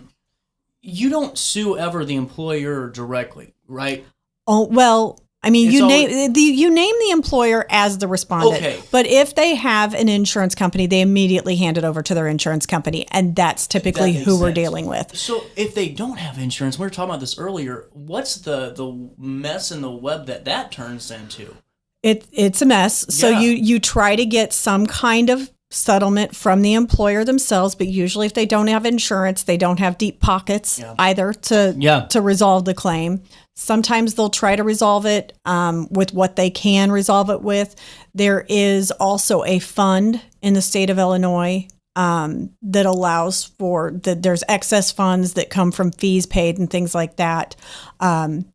you don't sue ever the employer directly, right? Oh, well, I mean, It's you name the employer as the respondent. Okay. But if they have an insurance company, they immediately hand it over to their insurance company, and that's typically That makes who we're sense. dealing with. So if they don't have insurance, we were talking about this earlier, what's the mess in the web that turns into? It's a mess. So Yeah. you try to get some kind of settlement from the employer themselves, but usually if they don't have insurance, they don't have deep pockets either to resolve the claim. Sometimes they'll try to resolve it with what they can resolve it with. There is also a fund in the state of Illinois that allows for that there's excess funds that come from fees paid and things like that.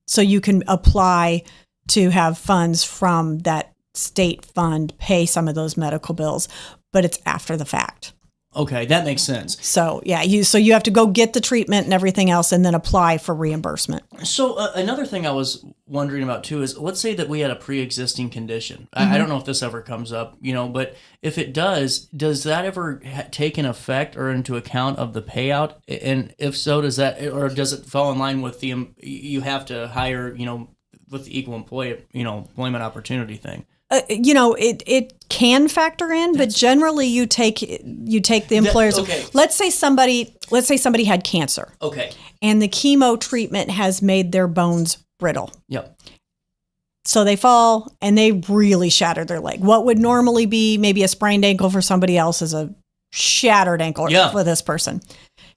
So you can apply to have funds from that state fund pay some of those medical bills, but it's after the fact. Okay, that makes sense. So yeah, you have to go get the treatment and everything else, and then apply for reimbursement. So another thing I was wondering about too is, let's say that we had a pre-existing condition. I don't know if this ever comes up, but if it does that ever take an effect or into account of the payout? And if so, does it fall in line with the you have to hire, with the equal employment opportunity thing? It can factor in, but generally you take the employers. Okay. Let's say somebody had cancer. Okay. And the chemo treatment has made their bones brittle. Yep. So they fall and they really shatter their leg. What would normally be maybe a sprained ankle for somebody else is a shattered ankle for this person.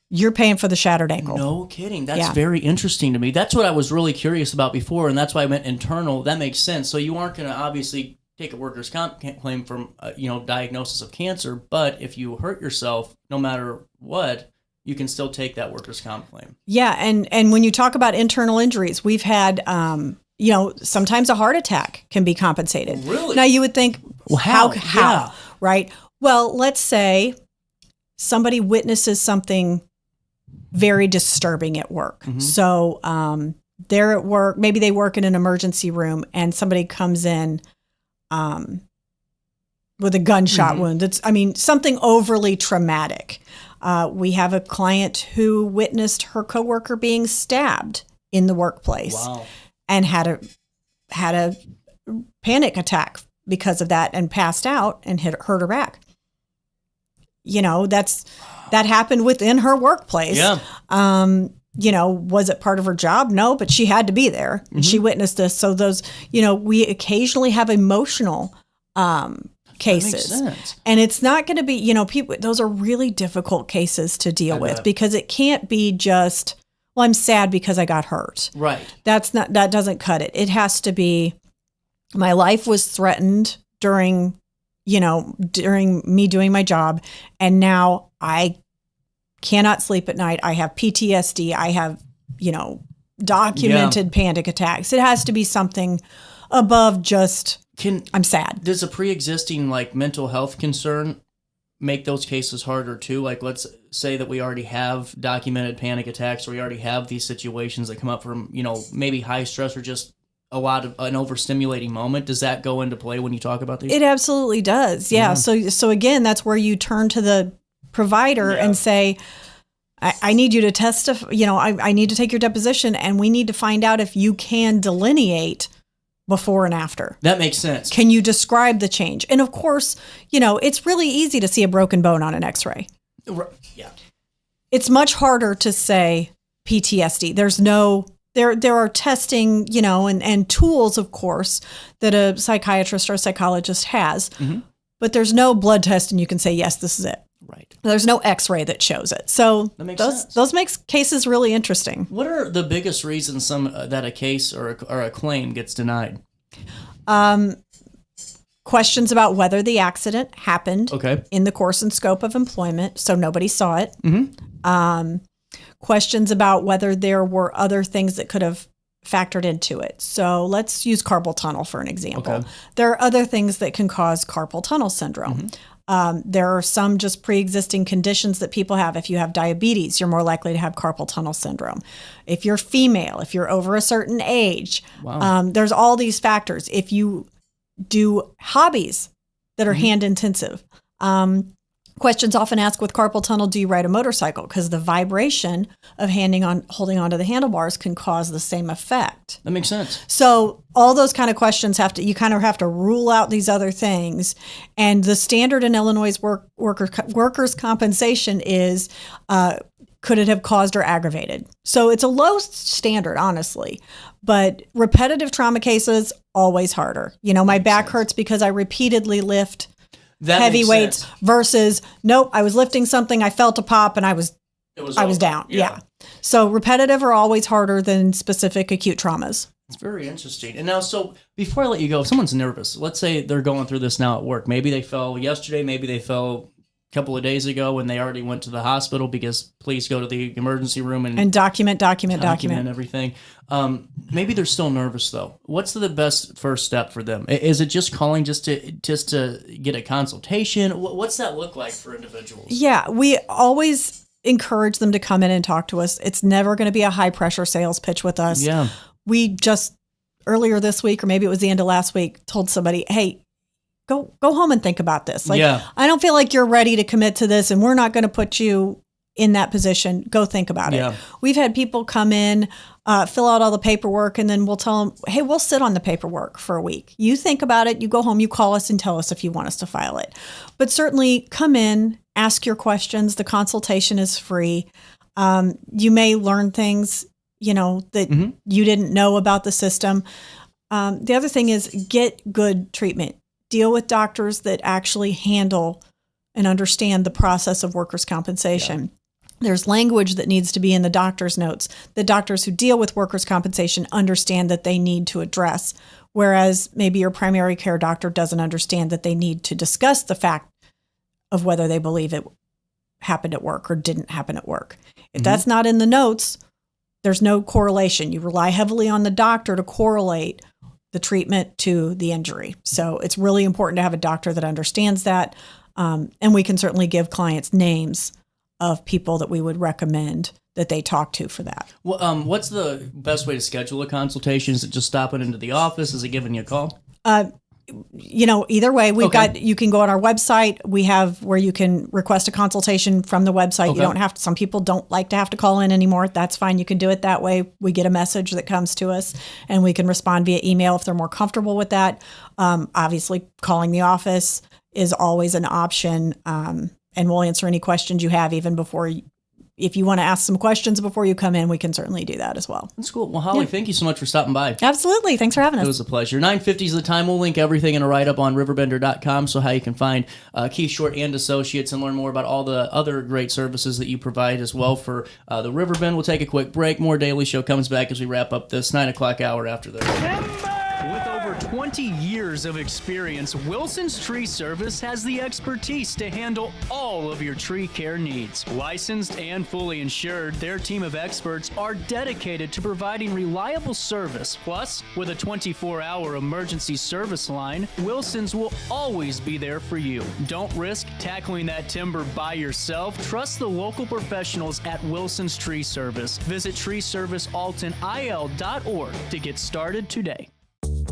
You're paying for the shattered ankle. No kidding. That's very interesting to me. That's what I was really curious about before, and that's why I meant internal. That makes sense. So you aren't going to obviously take a workers' comp claim from, diagnosis of cancer, but if you hurt yourself, no matter what, you can still take that workers' comp claim. Yeah, and when you talk about internal injuries, we've had, sometimes a heart attack can be compensated. Really? Now you would think, well, how? Yeah. Right? Well, let's say somebody witnesses something very disturbing at work. Mm-hmm. So they're at work, maybe they work in an emergency room, and somebody comes in with a gunshot wound. That's, something overly traumatic. We have a client who witnessed her coworker being stabbed in the workplace. Wow. And had a panic attack because of that and passed out and hurt her back. That happened within her workplace. Yeah. Was it part of her job? No, but she had to be there. And she witnessed this. So those, we occasionally have emotional cases. That makes sense. And it's not going to be, people, those are really difficult cases to deal with because it can't be just, well, I'm sad because I got hurt. Right. That doesn't cut it. It has to be, my life was threatened during me doing my job, and now I cannot sleep at night. I have PTSD. I have, documented panic attacks. It has to be something above just, I'm sad. Does a pre-existing mental health concern make those cases harder too? Let's say that we already have documented panic attacks, or we already have these situations that come up from, maybe high stress or just a lot of an overstimulating moment. Does that go into play when you talk about these? It absolutely does. Yeah. So again, that's where you turn to the provider and say, I need you to testify, I need to take your deposition, and we need to find out if you can delineate before and after. That makes sense. Can you describe the change? And of course, it's really easy to see a broken bone on an x-ray. Yeah. It's much harder to say PTSD. There are testing, and tools, of course, that a psychiatrist or a psychologist has, but there's no blood test and you can say, yes, this is it. Right. There's no x-ray that shows it. So those makes cases really interesting. What are the biggest reasons that a case or a claim gets denied? Questions about whether the accident happened in the course and scope of employment, so nobody saw it. Mm-hmm. Questions about whether there were other things that could have factored into it. So let's use carpal tunnel for an example. Okay. There are other things that can cause carpal tunnel syndrome. Mm-hmm. There are some just pre-existing conditions that people have. If you have diabetes, you're more likely to have carpal tunnel syndrome. If you're female, if you're over a certain age, there's all these factors. If you do hobbies that are hand intensive, questions often asked with carpal tunnel, do you ride a motorcycle? Because the vibration of holding onto the handlebars can cause the same effect. That makes sense. So all those kind of questions you kind of have to rule out these other things. And the standard in Illinois workers' compensation is, could it have caused or aggravated? So it's a low standard, honestly. But repetitive trauma cases, always harder. My back hurts because I repeatedly lift heavy weights versus, nope, I was lifting something, I felt a pop, and I was down. Yeah. So repetitive are always harder than specific acute traumas. It's very interesting. And now, so before I let you go, if someone's nervous, let's say they're going through this now at work. Maybe they fell yesterday, maybe they fell couple of days ago when they already went to the hospital because police go to the emergency room and document everything. Maybe they're still nervous though. What's the best first step for them? Is it just calling just to get a consultation? What's that look like for individuals? Yeah, we always encourage them to come in and talk to us. It's never going to be a high pressure sales pitch with us. Yeah. We just earlier this week, or maybe it was the end of last week, told somebody, hey, go home and think about this. I don't feel like you're ready to commit to this, and we're not going to put you in that position. Go think about it. We've had people come in, fill out all the paperwork, and then we'll tell them, hey, we'll sit on the paperwork for a week. You think about it. You go home, you call us and tell us if you want us to file it. But certainly come in, ask your questions. The consultation is free. You may learn things, that you didn't know about the system. The other thing is get good treatment. Deal with doctors that actually handle and understand the process of workers' compensation. There's language that needs to be in the doctor's notes. The doctors who deal with workers' compensation understand that they need to address, whereas maybe your primary care doctor doesn't understand that they need to discuss the fact of whether they believe it happened at work or didn't happen at work. If that's not in the notes, there's no correlation. You rely heavily on the doctor to correlate the treatment to the injury. So it's really important to have a doctor that understands that. And we can certainly give clients names of people that we would recommend that they talk to for that. Well, what's the best way to schedule a consultation? Is it just stopping into the office? Is it giving you a call? Either way, you can go on our website. We have where you can request a consultation from the website. Okay. You don't have to, some people don't like to have to call in anymore. That's fine. You can do it that way. We get a message that comes to us and we can respond via email if they're more comfortable with that. Obviously calling the office is always an option. And we'll answer any questions you have even before if you want to ask some questions before you come in, we can certainly do that as well. That's cool. Well, Holly, thank you so much for stopping by. Absolutely. Thanks for having us. It was a pleasure. 9:50 is the time. We'll link everything in a write-up on RiverBender.com, so how you can find Keith Short and Associates and learn more about all the other great services that you provide as well for the Riverbend. We'll take a quick break. More Daily Show comes back as we wrap up this 9 o'clock hour after this. With over 20 years of experience, Wilson's Tree Service has the expertise to handle all of your tree care needs. Licensed and fully insured, their team of experts are dedicated to providing reliable service. Plus, with a 24-hour emergency service line, Wilson's will always be there for you. Don't risk tackling that timber by yourself. Trust the local professionals at Wilson's Tree Service. Visit treeservicealtonil.org to get started today.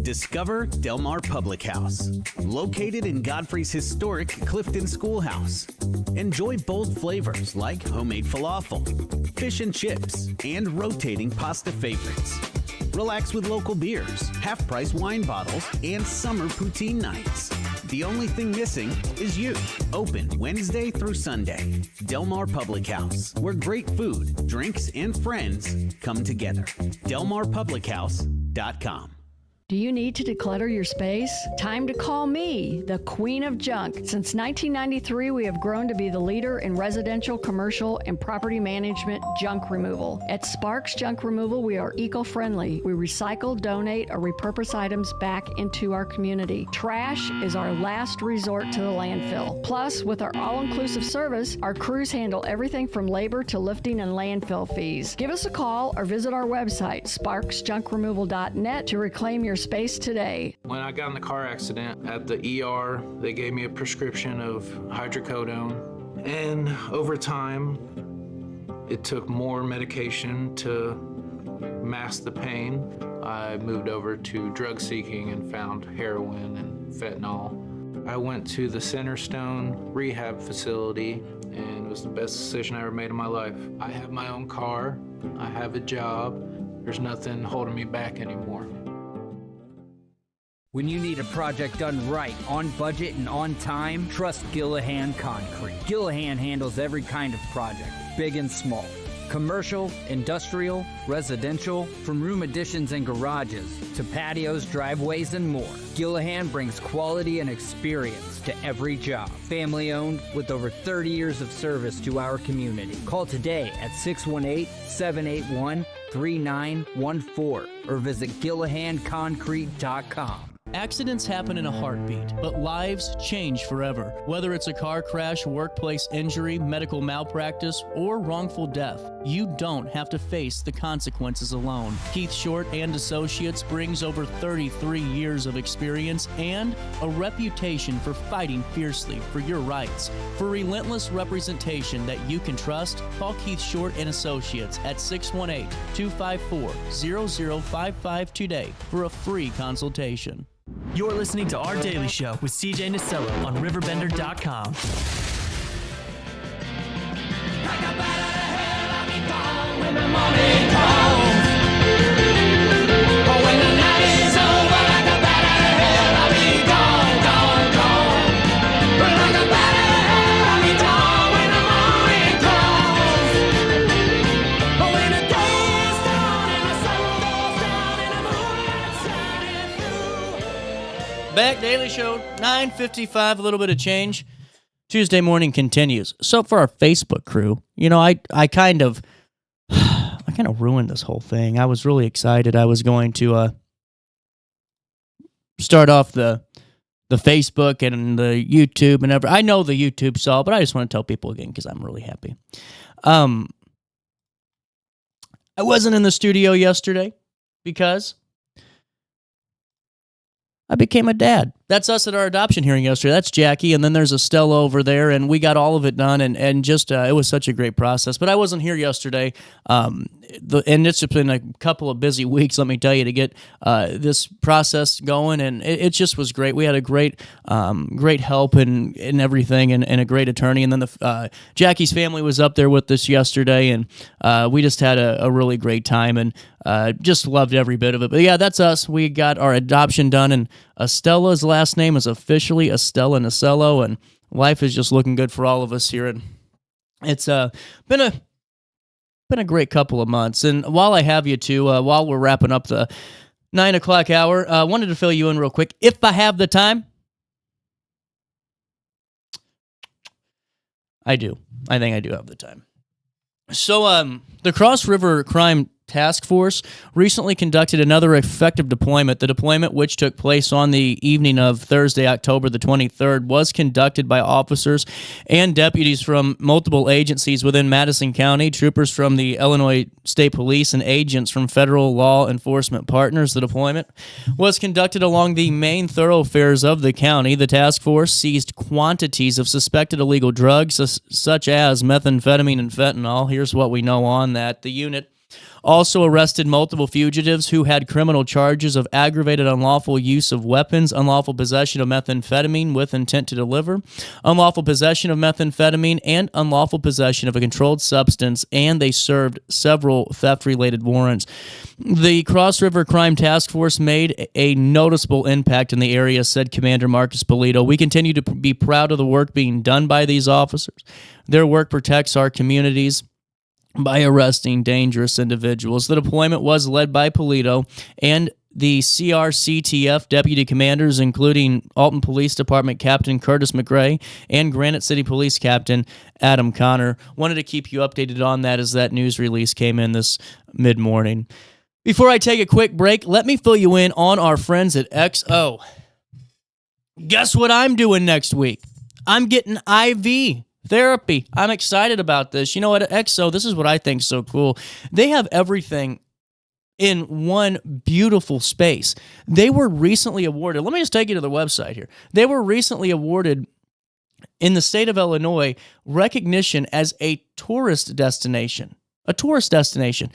Discover Del Mar Public House, located in Godfrey's historic Clifton Schoolhouse. Enjoy bold flavors like homemade falafel, fish and chips, and rotating pasta favorites. Relax with local beers, half-price wine bottles, and summer poutine nights. The only thing missing is you. Open Wednesday through Sunday. Del Mar Public House, where great food, drinks, and friends come together. DelMarPublicHouse.com. Do you need to declutter your space? Time to call me, the Queen of Junk. Since 1993, we have grown to be the leader in residential, commercial, and property management junk removal. At Sparks Junk Removal, we are eco-friendly. We recycle, donate, or repurpose items back into our community. Trash is our last resort to the landfill. Plus, with our all-inclusive service, our crews handle everything from labor to lifting and landfill fees. Give us a call or visit our website, sparksjunkremoval.net, to reclaim your space today. When I got in the car accident at the ER, they gave me a prescription of hydrocodone. And over time, it took more medication to mask the pain. I moved over to drug seeking and found heroin and fentanyl. I went to the Centerstone rehab facility, and it was the best decision I ever made in my life. I have my own car, I have a job, there's nothing holding me back anymore. When you need a project done right, on budget and on time, trust Gillahan Concrete. Gillahan handles every kind of project, big and small. Commercial, industrial, residential, from room additions and garages to patios, driveways, and more. Gillahan brings quality and experience to every job. Family owned with over 30 years of service to our community. Call today at 618-781-3914 or visit GillahanConcrete.com. Accidents happen in a heartbeat, but lives change forever. Whether it's a car crash, workplace injury, medical malpractice, or wrongful death, you don't have to face the consequences alone. Keith Short and Associates brings over 33 years of experience and a reputation for fighting fiercely for your rights. For relentless representation that you can trust, call Keith Short and Associates at 618-254-0055 today for a free consultation. You're listening to Our Daily Show with CJ Nasello on RiverBender.com. Back, Daily Show, 9:55, a little bit of change. Tuesday morning continues. So for our Facebook crew, I kind of ruined this whole thing. I was really excited. I was going to start off the Facebook and the YouTube and everything. I know the YouTube saw, but I just want to tell people again because I'm really happy. I wasn't in the studio yesterday because I became a dad. That's us at our adoption hearing yesterday. That's Jackie, and then there's Estella over there, and we got all of it done, and just it was such a great process. But I wasn't here yesterday, and it's been a couple of busy weeks, let me tell you, to get this process going, and it just was great. We had a great help and everything, and a great attorney, and then Jackie's family was up there with us yesterday, and we just had a really great time, and just loved every bit of it. But yeah, that's us. We got our adoption done, and Estella's last name is officially Estella Nasello, and life is just looking good for all of us here. And it's been a great couple of months. And while I have you too, while we're wrapping up the 9 o'clock hour, I wanted to fill you in real quick, if I have the time. I do. I think I do have the time. So the Cross River Crime Task Force recently conducted another effective deployment. The deployment, which took place on the evening of Thursday, October the 23rd, was conducted by officers and deputies from multiple agencies within Madison County, troopers from the Illinois State Police, and agents from federal law enforcement partners. The deployment was conducted along the main thoroughfares of the county. The task force seized quantities of suspected illegal drugs, such as methamphetamine and fentanyl. Here's what we know on that. The unit also arrested multiple fugitives who had criminal charges of aggravated unlawful use of weapons, unlawful possession of methamphetamine with intent to deliver, unlawful possession of methamphetamine, and unlawful possession of a controlled substance, and they served several theft-related warrants. The Cross River Crime Task Force made a noticeable impact in the area, said Commander Marcus Polito. We continue to be proud of the work being done by these officers. Their work protects our communities by arresting dangerous individuals. The deployment was led by Polito and the CRCTF deputy commanders, including Alton Police Department Captain Curtis McRae and Granite City Police Captain Adam Connor. Wanted to keep you updated on that as that news release came in this mid-morning. Before I take a quick break, let me fill you in on our friends at XO. Guess what I'm doing next week? I'm getting IV therapy. I'm excited about this. You know what, XO, this is what I think is so cool. They have everything in one beautiful space. They were recently awarded, let me just take you to the website here. They were recently awarded in the state of Illinois recognition as a tourist destination. A tourist destination.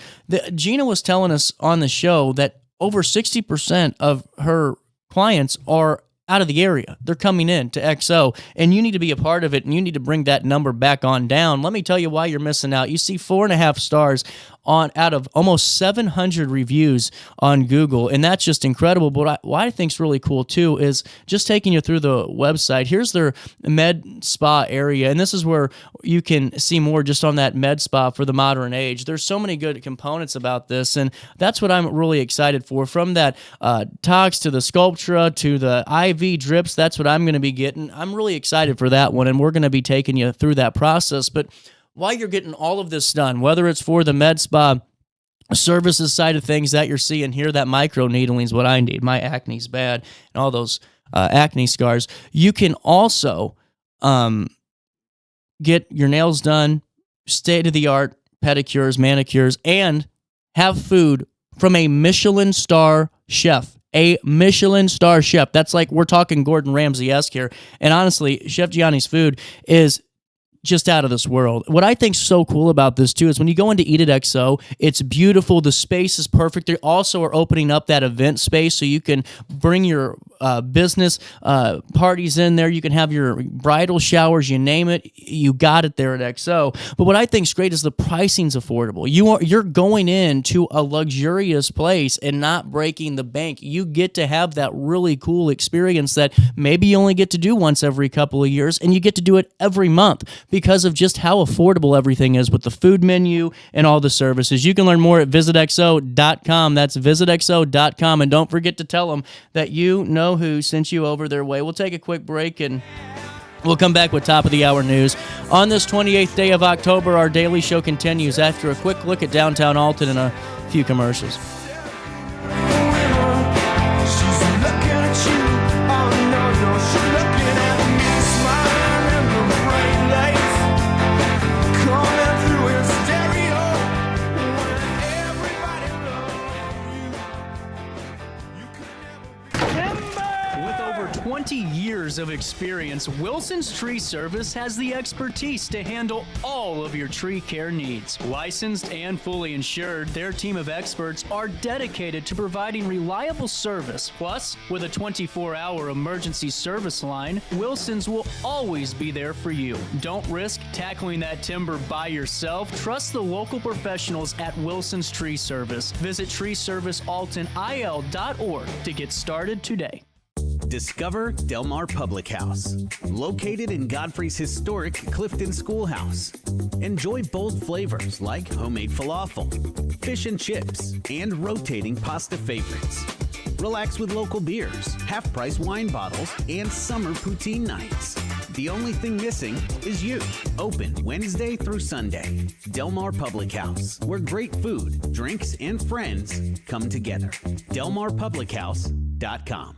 Gina was telling us on the show that over 60% of her clients are out of the area. They're coming in to XO, and you need to be a part of it, and you need to bring that number back on down. Let me tell you why you're missing out. You see 4.5 stars out of almost 700 reviews on Google, and that's just incredible. But what I think is really cool, too, is just taking you through the website. Here's their med spa area, and this is where you can see more just on that med spa for the modern age. There's so many good components about this, and that's what I'm really excited for. From that Tox to the Sculptura to the IV drips, that's what I'm going to be getting. I'm really excited for that one, and we're going to be taking you through that process. But while you're getting all of this done, whether it's for the med spa services side of things that you're seeing here, that micro needling is what I need. My acne's bad and all those acne scars. You can also get your nails done, state-of-the-art pedicures, manicures, and have food from a Michelin star chef. A Michelin star chef. That's like we're talking Gordon Ramsay-esque here. And honestly, Chef Gianni's food is just out of this world. What I think's so cool about this too is when you go into Eat at XO, it's beautiful. The space is perfect. They also are opening up that event space so you can bring your business parties in there. You can have your bridal showers, you name it. You got it there at XO. But what I think's great is the pricing's affordable. You're going into a luxurious place and not breaking the bank. You get to have that really cool experience that maybe you only get to do once every couple of years, and you get to do it every month because of just how affordable everything is with the food menu and all the services. You can learn more at visitxo.com. That's visitxo.com. And don't forget to tell them that you know who sent you over their way. We'll take a quick break and we'll come back with top of the hour news. On this 28th day of October, our daily show continues after a quick look at downtown Alton and a few commercials. With over 20 years of experience, Wilson's Tree Service has the expertise to handle all of your tree care needs. Licensed and fully insured, their team of experts are dedicated to providing reliable service. Plus, with a 24-hour emergency service line, Wilson's will always be there for you. Don't risk tackling that timber by yourself. Trust the local professionals at Wilson's Tree Service. Visit treeservicealtonil.org to get started today. Discover Del Mar Public House, located in Godfrey's historic Clifton Schoolhouse. Enjoy bold flavors like homemade falafel, fish and chips, and rotating pasta favorites. Relax with local beers, half-price wine bottles, and summer poutine nights. The only thing missing is you. Open Wednesday through Sunday. Del Mar Public House, where great food, drinks, and friends come together. DelMarPublicHouse.com.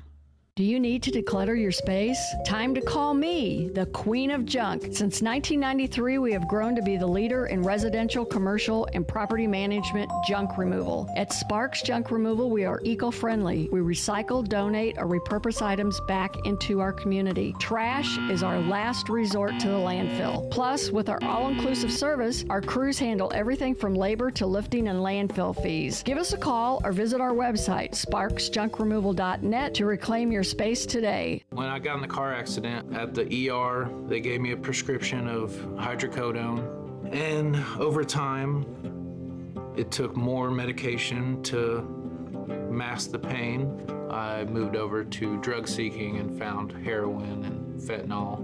Do you need to declutter your space? Time to call me, the Queen of Junk. Since 1993, we have grown to be the leader in residential, commercial, and property management junk removal. At Sparks Junk Removal, we are eco-friendly. We recycle, donate, or repurpose items back into our community. Trash is our last resort to the landfill. Plus, with our all-inclusive service, our crews handle everything from labor to lifting and landfill fees. Give us a call or visit our website, sparksjunkremoval.net, to reclaim your space today. When I got in the car accident at the ER, they gave me a prescription of hydrocodone. And over time, it took more medication to mask the pain. I moved over to drug seeking and found heroin and fentanyl.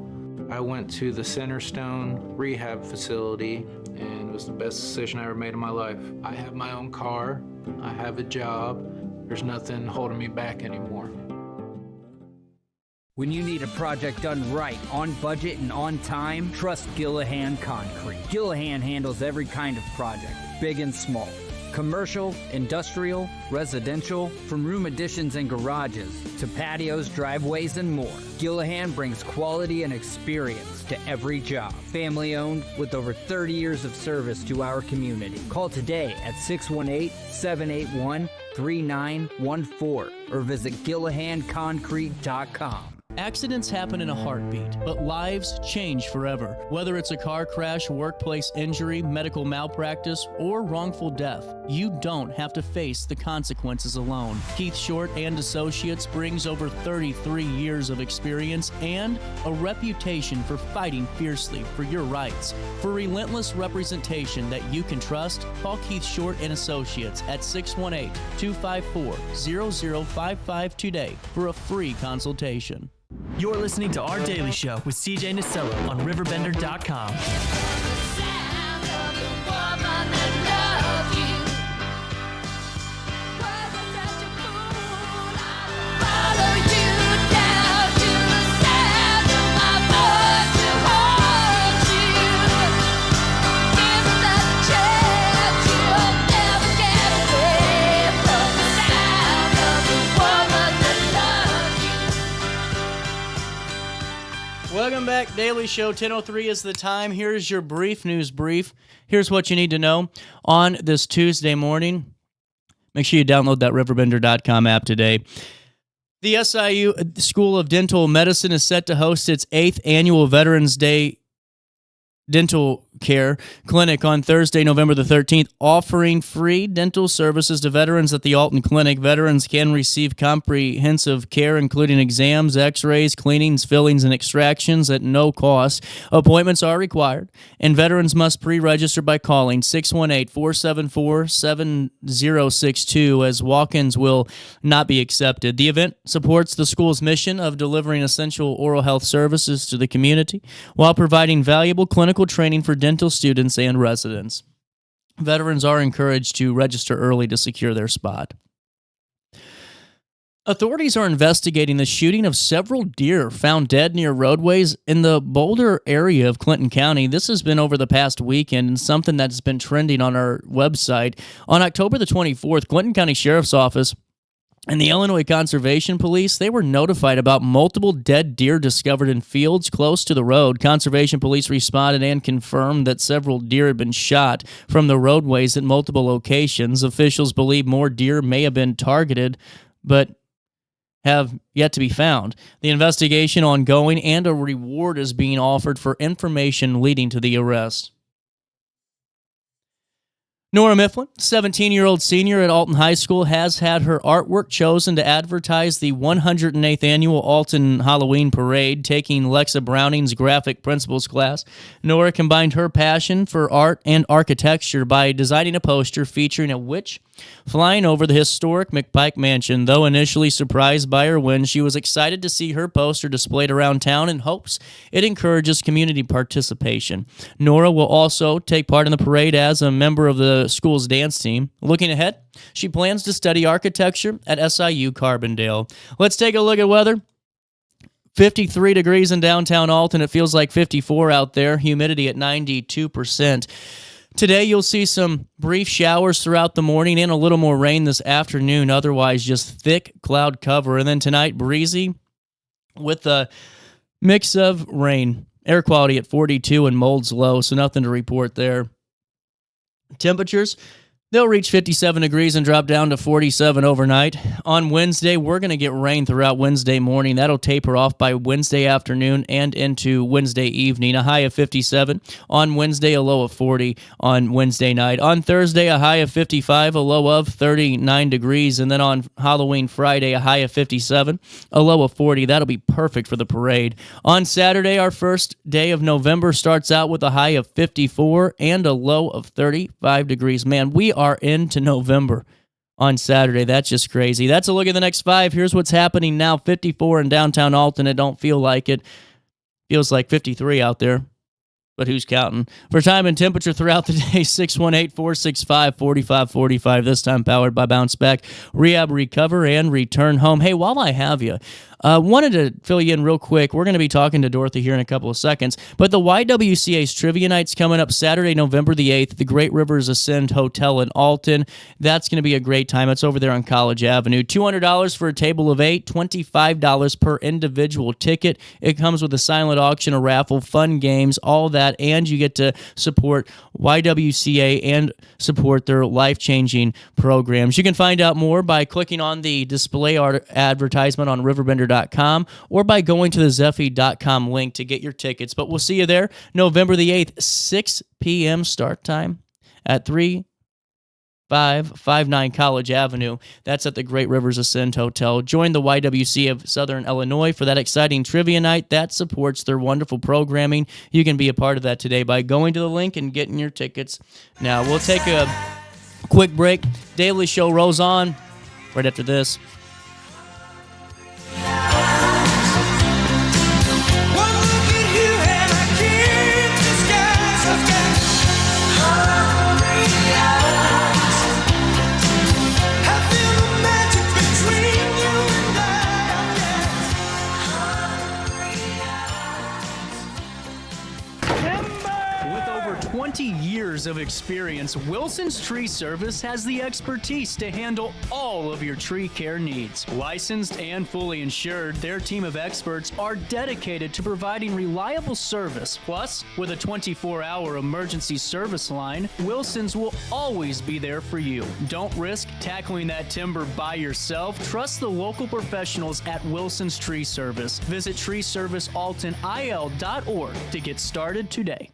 I went to the Centerstone rehab facility, and it was the best decision I ever made in my life. I have my own car, I have a job, there's nothing holding me back anymore. When you need a project done right, on budget and on time, trust Gillahan Concrete. Gillahan handles every kind of project, big and small. Commercial, industrial, residential, from room additions and garages to patios, driveways, and more. Gillahan brings quality and experience to every job. Family owned with over 30 years of service to our community. Call today at 618-781-3914 or visit GillahanConcrete.com. Accidents happen in a heartbeat, but lives change forever. Whether it's a car crash, workplace injury, medical malpractice, or wrongful death, you don't have to face the consequences alone. Keith Short and Associates brings over 33 years of experience and a reputation for fighting fiercely for your rights. For relentless representation that you can trust, call Keith Short and Associates at 618-254-0055 today for a free consultation. You're listening to Our Daily Show with CJ Nasello on RiverBender.com. Daily Show, 10:03 is the time. Here's your brief news brief. Here's what you need to know on this Tuesday morning. Make sure you download that RiverBender.com app today. The SIU School of Dental Medicine is set to host its 8th annual Veterans Day dental care clinic on Thursday, November the 13th, offering free dental services to veterans at the Alton Clinic. Veterans can receive comprehensive care, including exams, x-rays, cleanings, fillings, and extractions at no cost. Appointments are required, and veterans must pre-register by calling 618-474-7062, as walk-ins will not be accepted. The event supports the school's mission of delivering essential oral health services to the community while providing valuable clinical training for dental students and residents. Veterans are encouraged to register early to secure their spot. Authorities are investigating the shooting of several deer found dead near roadways in the Boulder area of Clinton County. This has been over the past weekend and something that's been trending on our website. On October the 24th, Clinton County Sheriff's Office and the Illinois Conservation Police, they were notified about multiple dead deer discovered in fields close to the road. Conservation Police responded and confirmed that several deer had been shot from the roadways at multiple locations. Officials believe more deer may have been targeted, but have yet to be found. The investigation ongoing, and a reward is being offered for information leading to the arrest. Nora Mifflin, 17-year-old senior at Alton High School, has had her artwork chosen to advertise the 108th annual Alton Halloween Parade, taking Lexa Browning's graphic principles class. Nora combined her passion for art and architecture by designing a poster featuring a witch flying over the historic McPike Mansion. Though initially surprised by her win, she was excited to see her poster displayed around town and hopes it encourages community participation. Nora will also take part in the parade as a member of the school's dance team. Looking ahead, she plans to study architecture at SIU Carbondale. Let's take a look at weather. 53 degrees in downtown Alton. It feels like 54 out there. Humidity at 92%. Today, you'll see some brief showers throughout the morning and a little more rain this afternoon. Otherwise, just thick cloud cover. And then tonight, breezy with a mix of rain. Air quality at 42 and mold's low, so nothing to report there. Temperatures, they'll reach 57 degrees and drop down to 47 overnight. On Wednesday, we're going to get rain throughout Wednesday morning. That'll taper off by Wednesday afternoon and into Wednesday evening. A high of 57. On Wednesday, a low of 40 on Wednesday night. On Thursday, a high of 55, a low of 39 degrees. And then on Halloween Friday, a high of 57, a low of 40. That'll be perfect for the parade. On Saturday, our first day of November starts out with a high of 54 and a low of 35 degrees. Man, we are into November on Saturday. That's just crazy. That's a look at the next 5. Here's what's happening now. 54 in downtown Alton. It don't feel like it. Feels like 53 out there, but who's counting? For time and temperature throughout the day, 618-465-4545. This time powered by Bounce Back. Rehab, recover, and return home. Hey, while I have you, wanted to fill you in real quick. We're going to be talking to Dorothy here in a couple of seconds, but the YWCA's Trivia Night's coming up Saturday, November the 8th, the Great Rivers Ascend Hotel in Alton. That's going to be a great time. It's over there on College Avenue. $200 for a table of 8, $25 per individual ticket. It comes with a silent auction, a raffle, fun games, all that, and you get to support YWCA and support their life-changing programs. You can find out more by clicking on the display advertisement on RiverBender.com or by going to the Zeffy.com link to get your tickets. But we'll see you there November the 8th, 6 p.m. start time at 3559 College Avenue. That's at the Great Rivers Ascend Hotel. Join the YWCA of Southern Illinois for that exciting trivia night that supports their wonderful programming. You can be a part of that today by going to the link and getting your tickets. Now, we'll take a quick break. Daily Show rolls on right after this. years of experience, Wilson's Tree Service has the expertise to handle all of your tree care needs. Licensed and fully insured, their team of experts are dedicated to providing reliable service. Plus, with a 24-hour emergency service line, Wilson's will always be there for you. Don't risk tackling that timber by yourself. Trust the local professionals at Wilson's Tree Service. Visit treeservicealtonil.org to get started today.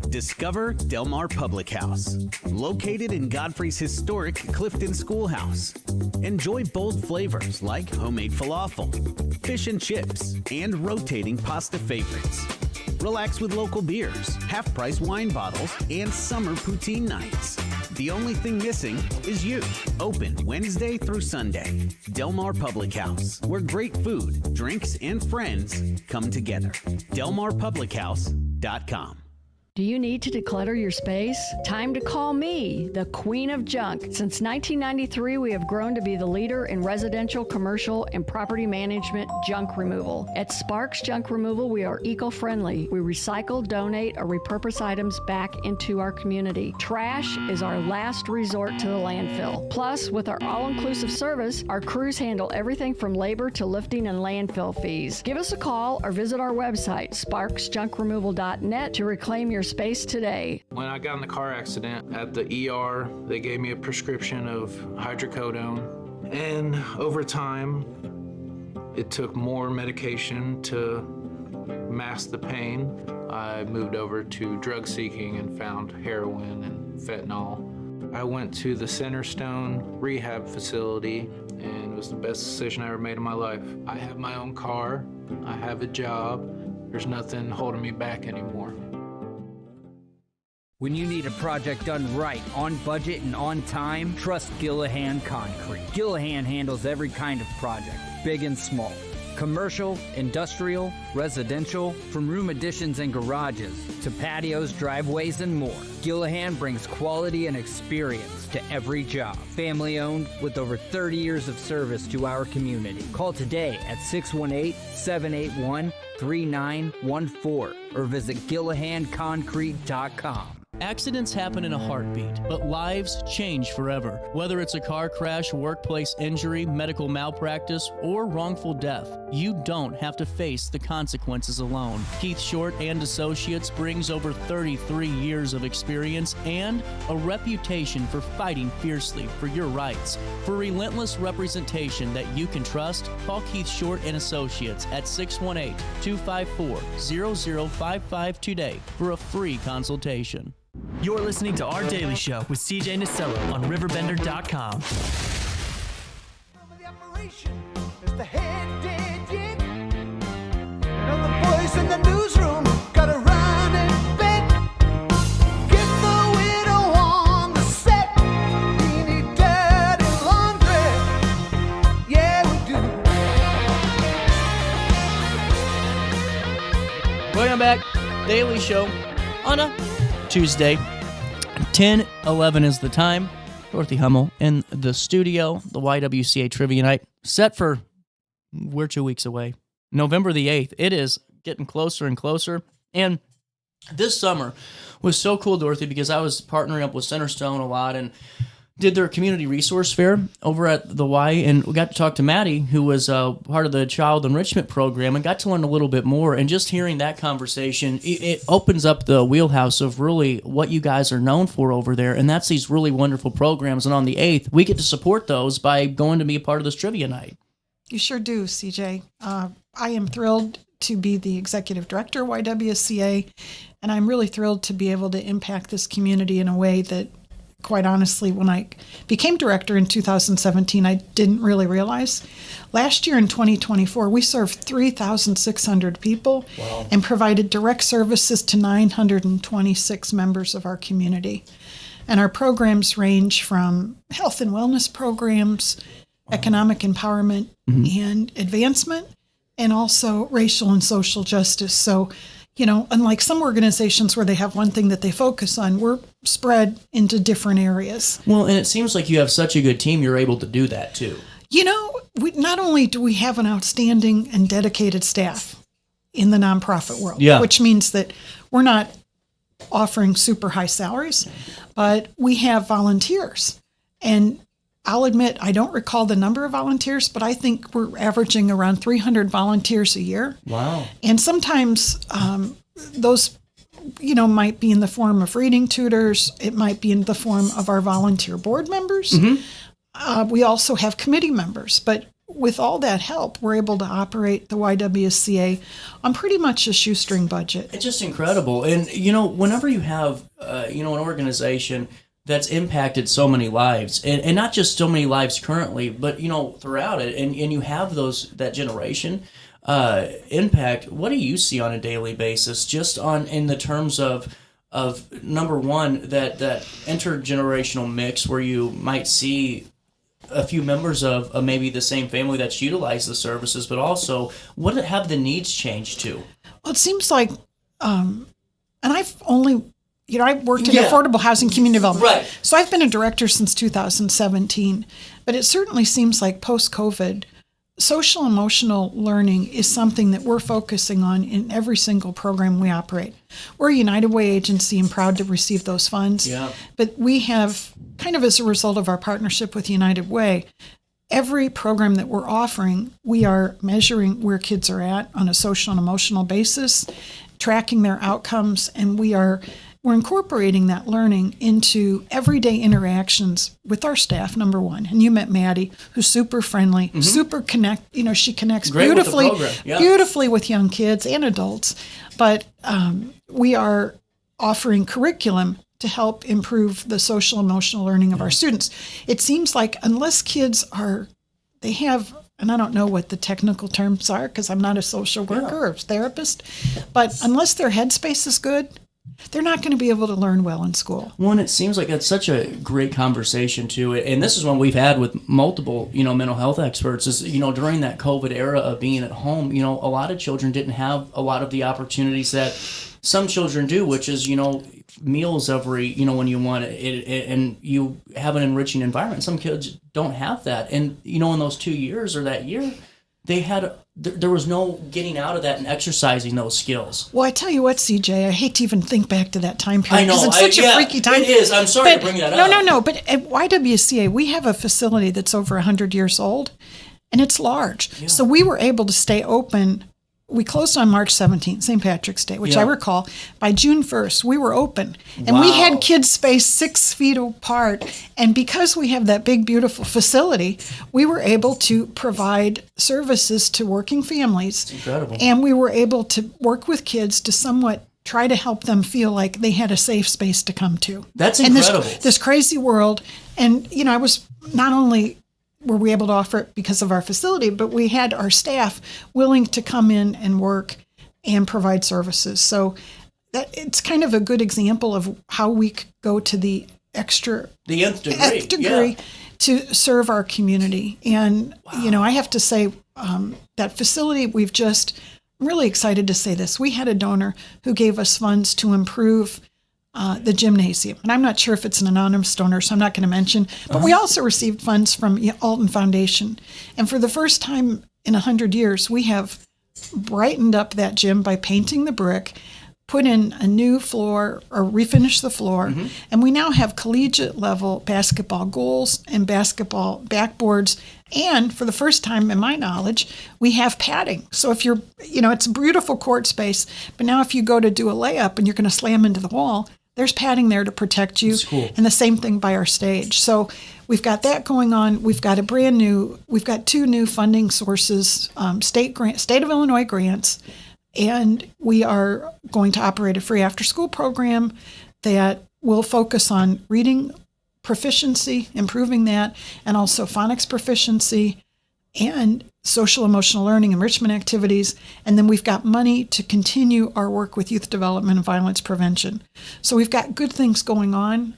Discover Del Mar Public House, located in Godfrey's historic Clifton Schoolhouse. Enjoy bold flavors like homemade falafel, fish and chips, and rotating pasta favorites. Relax with local beers, half-price wine bottles, and summer poutine nights. The only thing missing is you. Open Wednesday through Sunday. Del Mar Public House, where great food, drinks, and friends come together. DelMarPublicHouse.com. Do you need to declutter your space? Time to call me, the Queen of Junk. Since 1993, we have grown to be the leader in residential, commercial, and property management junk removal. At Sparks Junk Removal, we are eco-friendly. We recycle, donate, or repurpose items back into our community. Trash is our last resort to the landfill. Plus, with our all-inclusive service, our crews handle everything from labor to lifting and landfill fees. Give us a call or visit our website, sparksjunkremoval.net, to reclaim your space today. When I got in the car accident at the ER, they gave me a prescription of hydrocodone. And over time, it took more medication to mask the pain. I moved over to drug seeking and found heroin and fentanyl. I went to the Centerstone rehab facility, and it was the best decision I ever made in my life. I have my own car, I have a job, there's nothing holding me back anymore. When you need a project done right, on budget and on time, trust Gillahan Concrete. Gillahan handles every kind of project, big and small. Commercial, industrial, residential, from room additions and garages to patios, driveways, and more. Gillahan brings quality and experience to every job. Family owned with over 30 years of service to our community. Call today at 618-781-3914 or visit GillahanConcrete.com. Accidents happen in a heartbeat, but lives change forever. Whether it's a car crash, workplace injury, medical malpractice, or wrongful death, you don't have to face the consequences alone. Keith Short and Associates brings over 33 years of experience and a reputation for fighting fiercely for your rights. For relentless representation that you can trust, call Keith Short and Associates at 618-254-0055 today for a free consultation. You're listening to Our Daily Show with CJ Nasello on RiverBender.com. The operation is the head dead yet. And the boys in the newsroom gotta run and bet. Get the widow on the set. We need dirty laundry. Yeah, we do. Welcome back. Daily Show on a Tuesday. 10:11 is the time. Dorothy Hummel in the studio. The YWCA Trivia Night set for, we're 2 weeks away. November the 8th. It is getting closer and closer. And this summer was so cool, Dorothy, because I was partnering up with Centerstone a lot and did their community resource fair over at the Y, and we got to talk to Maddie, who was part of the child enrichment program, and got to learn a little bit more. And just hearing that conversation, it opens up the wheelhouse of really what you guys are known for over there, and that's these really wonderful programs. And on the 8th, we get to support those by going to be a part of this trivia night. You sure do, CJ. I am thrilled to be the executive director of YWCA, and I'm really thrilled to be able to impact this community in a way that, quite honestly, when I became director in 2017, I didn't really realize. Last year in 2024, we served 3,600 people and provided direct services to 926 members of our community. And our programs range from health and wellness programs, economic empowerment and advancement, and also racial and social justice. So, you know, unlike some organizations where they have one thing that they focus on, we're spread into different areas. Well, and it seems like you have such a good team, you're able to do that too. You know, not only do we have an outstanding and dedicated staff in the nonprofit world, which means that we're not offering super high salaries, but we have volunteers. And I'll admit, I don't recall the number of volunteers, but I think we're averaging around 300 volunteers a year. Wow. And sometimes those, might be in the form of reading tutors. It might be in the form of our volunteer board members. We also have committee members. But with all that help, we're able to operate the YWCA on pretty much a shoestring budget. It's just incredible. And, whenever you have, an organization that's impacted so many lives, and not just so many lives currently, but, throughout it, and you have that generation impact, what do you see on a daily basis, just in the terms of number one, that intergenerational mix where you might see a few members of maybe the same family that's utilized the services, but also what have the needs changed to? Well, it seems like, and I've only, I've worked in affordable housing community development. Right. So I've been a director since 2017, but it certainly seems like post-COVID, social emotional learning is something that we're focusing on in every single program we operate. We're a United Way agency and proud to receive those funds. Yeah. But we have, kind of as a result of our partnership with United Way, every program that we're offering, we are measuring where kids are at on a social and emotional basis, tracking their outcomes, and we're incorporating that learning into everyday interactions with our staff, number one. And you met Maddie, who's super friendly, super she connects Great beautifully, with the program. Yeah. beautifully with young kids and adults. But we are offering curriculum to help improve the social emotional learning of our students. It seems like unless kids they have, and I don't know what the technical terms are because I'm not a social worker or a therapist, but unless their headspace is good, they're not going to be able to learn well in school. Well, and it seems like that's such a great conversation too, and this is one we've had with multiple, mental health experts. Is during that COVID era of being at home, a lot of children didn't have a lot of the opportunities that some children do, which is meals every when you want it, and you have an enriching environment. Some kids don't have that, and in those 2 years or that year, there was no getting out of that and exercising those skills. Well, I tell you what, CJ, I hate to even think back to that time period. I know. Because it's such a freaky time. It is. I'm sorry to bring that up. No. But at YWCA, we have a facility that's over 100 years old, and it's large. Yeah. So we were able to stay open. We closed on March 17th, St. Patrick's Day, which I recall. By June 1st, we were open. And we had kids spaced 6 feet apart. And because we have that big, beautiful facility, we were able to provide services to working families. It's incredible. And we were able to work with kids to somewhat try to help them feel like they had a safe space to come to. That's incredible. In this crazy world. And, I was not only were we able to offer it because of our facility, but we had our staff willing to come in and work and provide services. So that it's kind of a good example of how we go to the nth degree to serve our community. And, I have to say that facility, I'm really excited to say this. We had a donor who gave us funds to improve the gymnasium. And I'm not sure if it's an anonymous donor, so I'm not going to mention. But we also received funds from Alton Foundation. And for the first time in 100 years, we have brightened up that gym by painting the brick, put in a new floor or refinished the floor. And we now have collegiate level basketball goals and basketball backboards. And for the first time in my knowledge, we have padding. So if you're, it's a beautiful court space, but now if you go to do a layup and you're going to slam into the wall, there's padding there to protect you. That's cool. And the same thing by our stage. So we've got that going on. We've got we've got 2 new funding sources, state of Illinois grants, and we are going to operate a free after-school program that will focus on reading proficiency, improving that, and also phonics proficiency and social emotional learning enrichment activities. And then we've got money to continue our work with youth development and violence prevention. So we've got good things going on.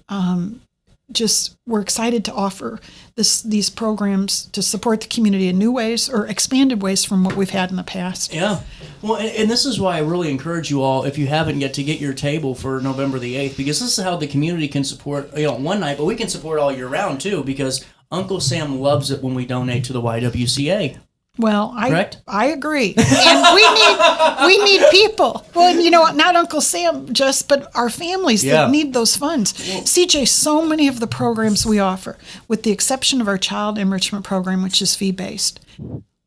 We're excited to offer these programs to support the community in new ways or expanded ways from what we've had in the past. Yeah. Well, and this is why I really encourage you all, if you haven't yet, to get your table for November the 8th, because this is how the community can support, one night, but we can support all year round too, because Uncle Sam loves it when we donate to the YWCA. Well, Correct? I agree. And we need people. Well, and you know what? Not Uncle Sam but our families Yeah. that need those funds. CJ, so many of the programs we offer, with the exception of our child enrichment program, which is fee-based,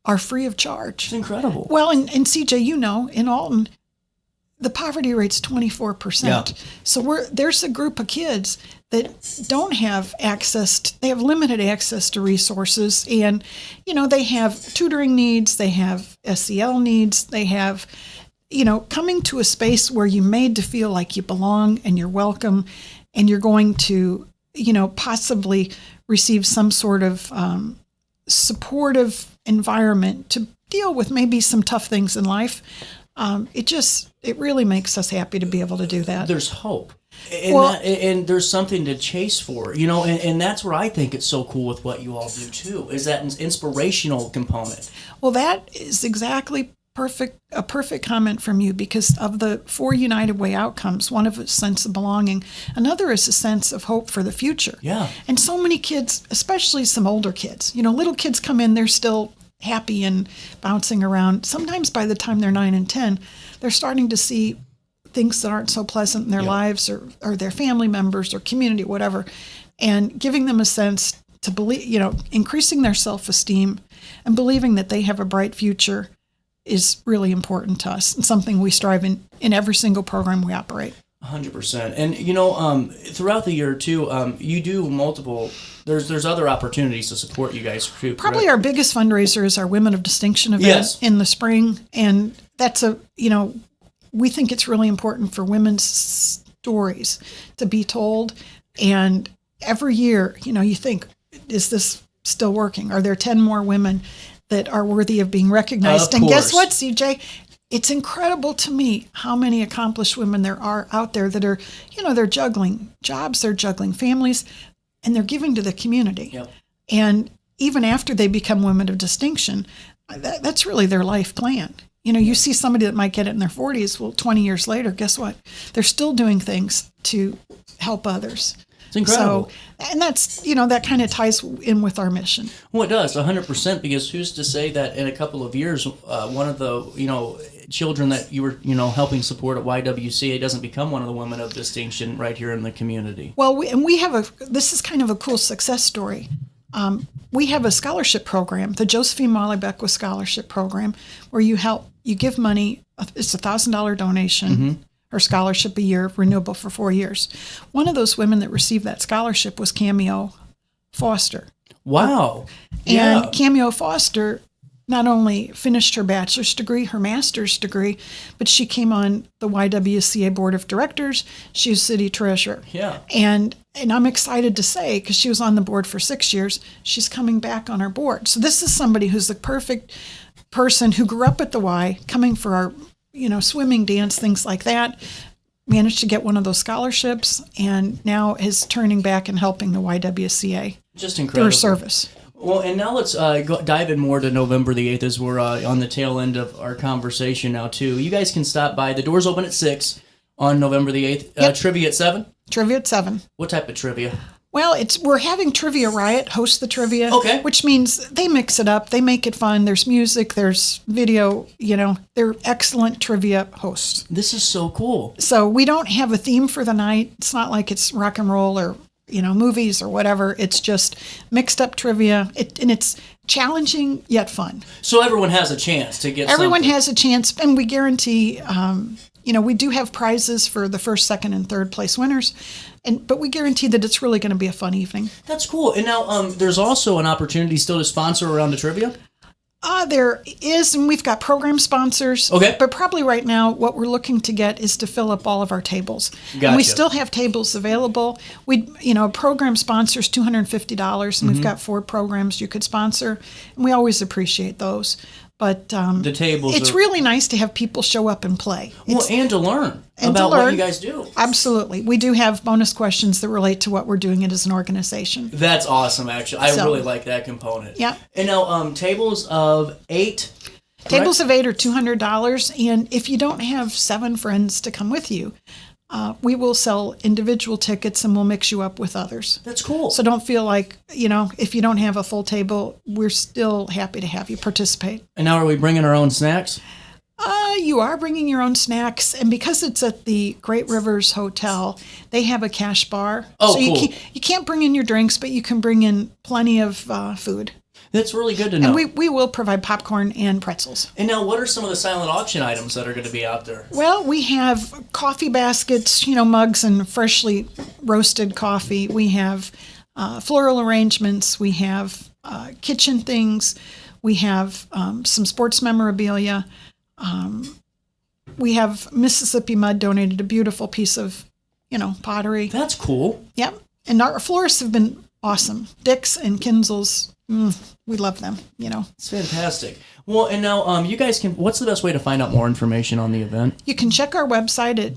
are free of charge. It's incredible. Well, and CJ, you know, in Alton, the poverty rate's 24%. Yeah. So there's a group of kids that don't have they have limited access to resources. And, you know, they have tutoring needs, they have SEL needs, they have, you know, coming to a space where you're made to feel like you belong and you're welcome and you're going to, you know, possibly receive some sort of supportive environment to deal with maybe some tough things in life. It really makes us happy to be able to do that. There's hope. And there's something to chase for, you know, and that's where I think it's so cool with what you all do too, is that inspirational component. Well, that is exactly a perfect comment from you, because of the 4 United Way outcomes, one of a sense of belonging, another is a sense of hope for the future. Yeah. And so many kids, especially some older kids, you know, little kids come in, they're still happy and bouncing around. Sometimes by the time they're 9 and 10, they're starting to see things that aren't so pleasant in their lives or their family members or community, whatever, and giving them a sense to believe, you know, increasing their self-esteem and believing that they have a bright future is really important to us and something we strive in every single program we operate. 100%. And, you know, throughout the year too, you do multiple, there's other opportunities to support you guys too. Probably our biggest fundraiser is our Women of Distinction event in the spring. And that's we think it's really important for women's stories to be told. And every year, you know, you think, is this still working? Are there 10 more women that are worthy of being recognized? And guess what, CJ? It's incredible to me how many accomplished women there are out there that are, you know, they're juggling jobs, they're juggling families, and they're giving to the community. Yep. And even after they become women of distinction, that's really their life plan. You know, you see somebody that might get it in their 40s, well, 20 years later, guess what? They're still doing things to help others. It's incredible. So, and that's, you know, that kind of ties in with our mission. Well, it does, 100%, because who's to say that in a couple of years, one of the, you know, children that you were, you know, helping support at YWCA doesn't become one of the women of distinction right here in the community. Well, this is kind of a cool success story. We have a scholarship program, the Josephine Molly Beckwith Scholarship Program, where you give money. It's a $1,000 donation or scholarship a year, renewable for 4 years. One of those women that received that scholarship was Cameo Foster. Wow. And Cameo Foster not only finished her bachelor's degree, her master's degree, but she came on the YWCA Board of Directors. She's city treasurer. Yeah. And I'm excited to say, because she was on the board for 6 years, she's coming back on our board. So this is somebody who's the perfect person who grew up at the Y, coming for our, you know, swimming, dance, things like that, managed to get one of those scholarships, and now is turning back and helping the YWCA. Just incredible. Through service. Well, and now let's dive in more to November the 8th as we're on the tail end of our conversation now, too. You guys can stop by. The doors open at 6 on November the 8th. Yep. Trivia at 7? Trivia at 7. What type of trivia? Well, we're having Trivia Riot host the trivia, okay, which means they mix it up. They make it fun. There's music, there's video, you know, they're excellent trivia hosts. This is so cool. So we don't have a theme for the night. It's not like it's rock and roll or, you know, movies or whatever. It's just mixed up trivia, and it's challenging yet fun. So everyone has a chance to get Everyone something. has a chance, and we guarantee, you know, we do have prizes for the first, second, and third place winners, but we guarantee that it's really going to be a fun evening. That's cool. And now there's also an opportunity still to sponsor around the trivia? There is, and we've got program sponsors. Okay. But probably right now, what we're looking to get is to fill up all of our tables. Gotcha. And we still have tables available. A program sponsors $250, and we've got 4 programs you could sponsor, and we always appreciate those. But the tables it's really nice to have people show up and play. And to learn about what you guys do. Absolutely. We do have bonus questions that relate to what we're doing it as an organization. That's awesome, actually. I really like that component. Yeah. And now tables of 8. Tables of 8 are $200, and if you don't have 7 friends to come with you, we will sell individual tickets and we'll mix you up with others. That's cool. So don't feel like, if you don't have a full table, we're still happy to have you participate. And now are we bringing our own snacks? You are bringing your own snacks, and because it's at the Great Rivers Hotel, they have a cash bar. Oh, so cool. You can't bring in your drinks, but you can bring in plenty of food. That's really good to know. And we will provide popcorn and pretzels. And now, what are some of the silent auction items that are going to be out there? Well, we have coffee baskets, mugs and freshly roasted coffee. We have floral arrangements. We have kitchen things. We have some sports memorabilia. We have Mississippi Mud donated a beautiful piece of, pottery. That's cool. Yep. And our florists have been awesome. Dick's and Kinzel's, we love them, It's fantastic. Well, and now you guys what's the best way to find out more information on the event? You can check our website at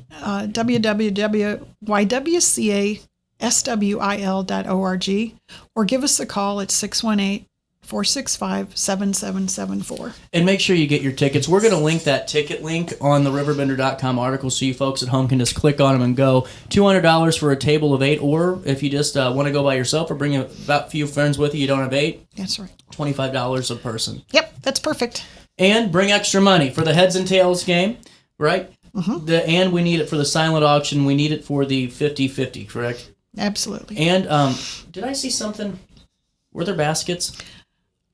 www.ywcaswil.org or give us a call at 618-465-7774. And make sure you get your tickets. We're going to link that ticket link on the RiverBender.com article so you folks at home can just click on them and go. $200 for a table of 8, or if you just want to go by yourself or bring a few friends with you don't have 8. That's right. $25 a person. Yep, that's perfect. And bring extra money for the heads and tails game, right? Mm-hmm. And we need it for the silent auction. We need it for the 50-50, correct? Absolutely. And did I see something? Were there baskets?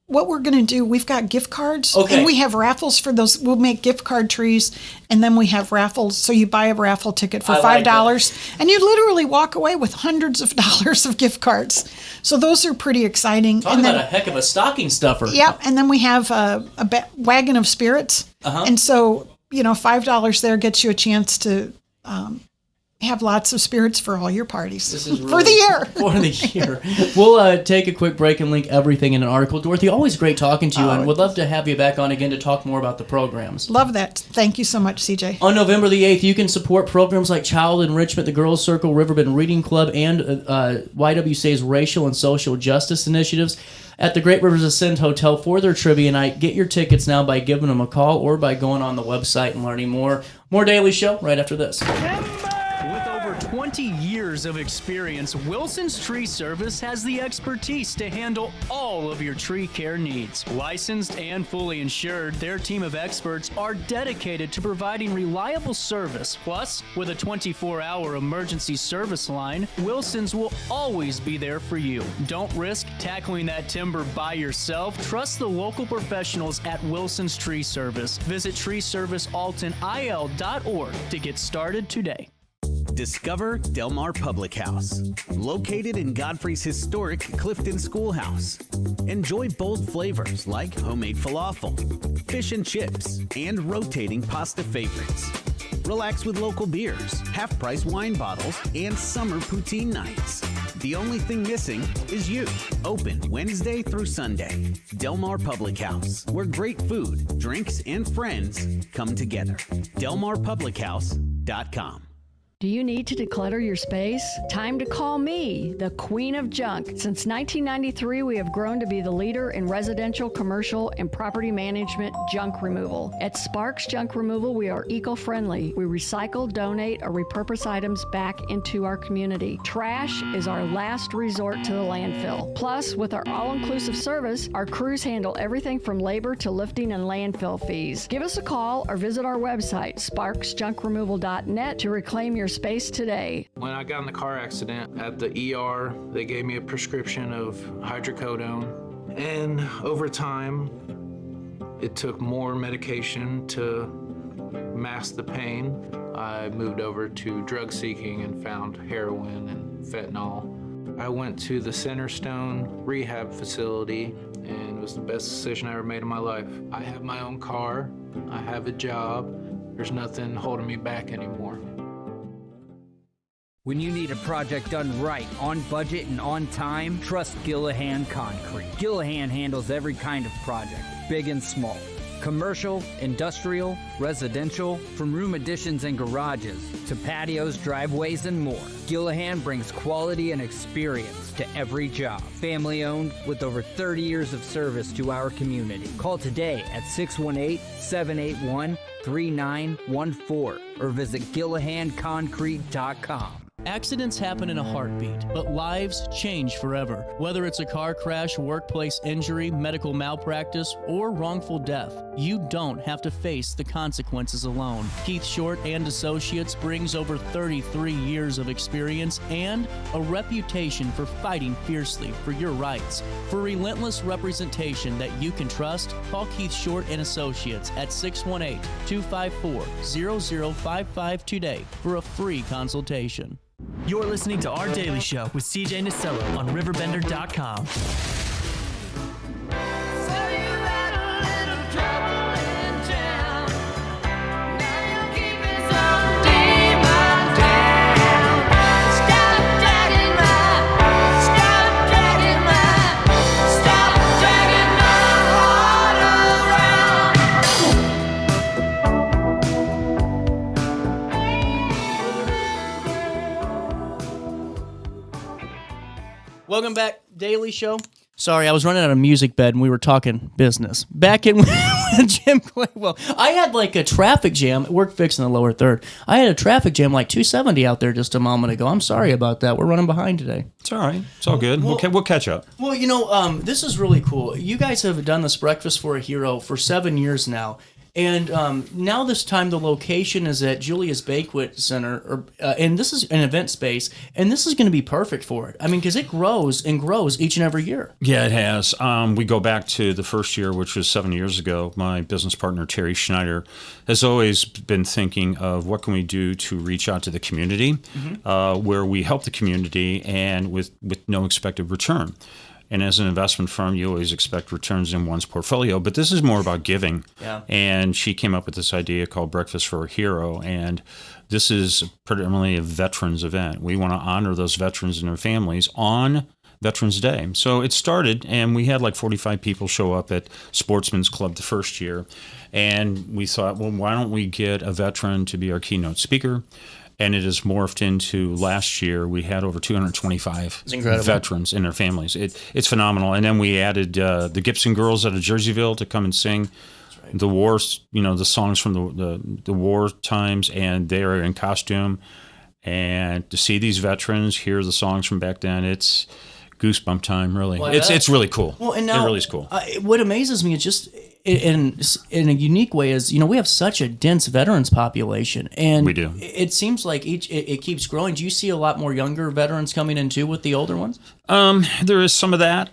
What we're going to do, we've got gift cards, okay. And we have raffles for those. We'll make gift card trees, and then we have raffles. So you buy a raffle ticket for $5, and you literally walk away with hundreds of dollars of gift cards. So those are pretty exciting. Talk about a heck of a stocking stuffer. Yep, and then we have a wagon of spirits, and so $5 there gets you a chance to have lots of spirits for all your parties. This is really, for the year. For the year. We'll take a quick break and link everything in an article. Dorothy, always great talking to you, and would love to have you back on again to talk more about the programs. Love that. Thank you so much, CJ. On November the 8th, you can support programs like Child Enrichment, the Girls Circle, Riverbend Reading Club, and YWCA's racial and social justice initiatives at the Great Rivers Ascend Hotel for their trivia night. Get your tickets now by giving them a call or by going on the website and learning more. More Daily Show right after this. With over 20 years of experience, Wilson's Tree Service has the expertise to handle all of your tree care needs. Licensed and fully insured, their team of experts are dedicated to providing reliable service. Plus, with a 24-hour emergency service line, Wilson's will always be there for you. Don't risk tackling that timber by yourself. Trust the local professionals at Wilson's Tree Service. Visit treeservicealtonil.org to get started today. Discover Del Mar Public House, located in Godfrey's historic Clifton Schoolhouse. Enjoy bold flavors like homemade falafel, fish and chips, and rotating pasta favorites. Relax with local beers, half-price wine bottles, and summer poutine nights. The only thing missing is you. Open Wednesday through Sunday. Del Mar Public House, where great food, drinks, and friends come together. DelMarPublicHouse.com. Do you need to declutter your space? Time to call me, the Queen of Junk. Since 1993, we have grown to be the leader in residential, commercial, and property management junk removal. At Sparks Junk Removal, we are eco-friendly. We recycle, donate, or repurpose items back into our community. Trash is our last resort to the landfill. Plus, with our all-inclusive service, our crews handle everything from labor to lifting and landfill fees. Give us a call or visit our website, sparksjunkremoval.net, to reclaim your space today. When I got in the car accident at the ER, they gave me a prescription of hydrocodone. And over time, it took more medication to mask the pain. I moved over to drug seeking and found heroin and fentanyl. I went to the Centerstone rehab facility, and it was the best decision I ever made in my life. I have my own car, I have a job, there's nothing holding me back anymore. When you need a project done right, on budget and on time, trust Gillahan Concrete. Gillahan handles every kind of project, big and small. Commercial, industrial, residential, from room additions and garages to patios, driveways, and more. Gillahan brings quality and experience to every job. Family owned with over 30 years of service to our community. Call today at 618-781-8255 3914 or visit GillahanConcrete.com. Accidents happen in a heartbeat, but lives change forever. Whether it's a car crash, workplace injury, medical malpractice, or wrongful death, you don't have to face the consequences alone. Keith Short and Associates brings over 33 years of experience and a reputation for fighting fiercely for your rights. For relentless representation that you can trust, call Keith Short and Associates at 618-254-0055 today for a free consultation. You're listening to Our Daily Show with CJ Nasello on RiverBender.com. Welcome back, Daily Show. Sorry, I was running out of music bed and we were talking business. Back in with Jim Claywell. I had like a traffic jam. We're fixing the lower third. I had a traffic jam like 270 out there just a moment ago. I'm sorry about that. We're running behind today. It's all right. It's all good. We'll catch up. Well, you know, this is really cool. You guys have done this Breakfast for a Hero for 7 years now. And now this time the location is at Julia's Banquet Center, and this is an event space, and this is going to be perfect for it. I mean, because it grows and grows each and every year. Yeah, it has. We go back to the first year, which was 7 years ago. My business partner, Terry Schneider, has always been thinking of what can we do to reach out to the community, where we help the community and with no expected return. And as an investment firm, you always expect returns in one's portfolio, but this is more about giving. Yeah. And she came up with this idea called Breakfast for a Hero, and this is predominantly a veterans event. We want to honor those veterans and their families on Veterans Day. So it started, and we had like 45 people show up at Sportsman's Club the first year, and we thought, well, why don't we get a veteran to be our keynote speaker? And it has morphed into last year. We had over 225 veterans and their families. It's phenomenal. And then we added the Gibson girls out of Jerseyville to come and sing the war, the songs from the war times, and they are in costume. And to see these veterans hear the songs from back then, it's goosebump time. Really, well, it's really cool. Well, and now, it really is cool. What amazes me is just. In a unique way is, we have such a dense veterans population, and we do. It seems like it keeps growing. Do you see a lot more younger veterans coming in too with the older ones? There is some of that,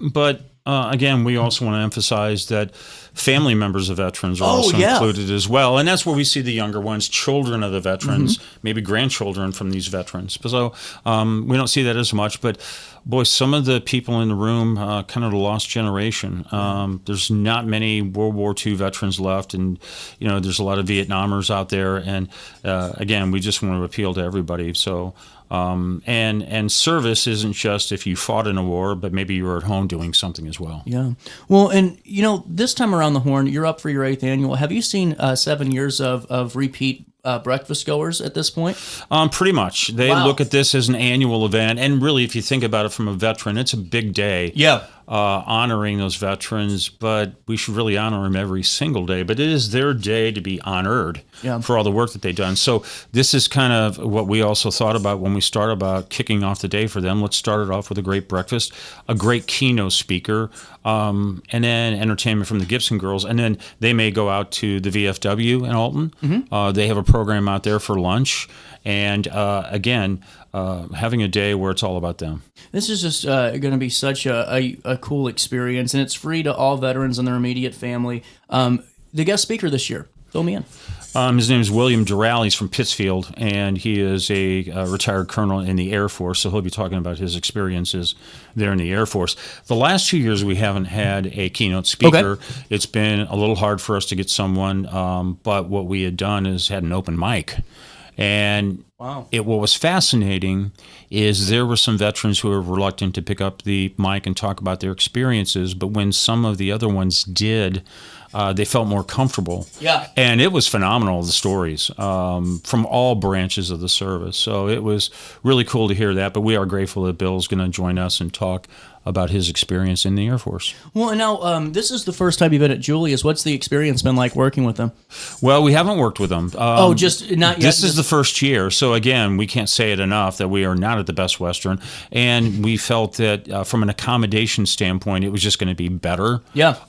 but again, we also want to emphasize that family members of veterans are also included as well, and that's where we see the younger ones, children of the veterans, maybe grandchildren from these veterans. So we don't see that as much, but boy, some of the people in the room, kind of the lost generation. There's not many World War II veterans left, and there's a lot of Vietnamers out there, and again, we just want to appeal to everybody. So. And service isn't just if you fought in a war, but maybe you were at home doing something as well. Yeah. Well, and this time around the horn, you're up for your 8th annual. Have you seen 7 years of repeat breakfast goers at this point? Pretty much. They look at this as an annual event, and really, if you think about it from a veteran, it's a big day. Yeah. Honoring those veterans, but we should really honor them every single day. But it is their day to be honored for all the work that they've done. So this is kind of what we also thought about when we started about kicking off the day for them. Let's start it off with a great breakfast, a great keynote speaker, and then entertainment from the Gibson girls. And then they may go out to the VFW in Alton. They have a program out there for lunch. And again, having a day where it's all about them. This is just going to be such a cool experience, and it's free to all veterans and their immediate family. The guest speaker this year, fill me in. His name is William Doral. He's from Pittsfield, and he is a retired colonel in the Air Force, so he'll be talking about his experiences there in the Air Force. The last 2 years, we haven't had a keynote speaker. Okay. It's been a little hard for us to get someone, but what we had done is had an open mic. And what was fascinating is there were some veterans who were reluctant to pick up the mic and talk about their experiences, but when some of the other ones did, they felt more comfortable. Yeah. And it was phenomenal, the stories from all branches of the service. So it was really cool to hear that. But we are grateful that Bill's going to join us and talk about his experience in the Air Force. Well, and now this is the first time you've been at Julia's. What's the experience been like working with them? Well, we haven't worked with them. Just not yet. This is the first year. So again, we can't say it enough that we are not at the Best Western. And we felt that from an accommodation standpoint, it was just going to be better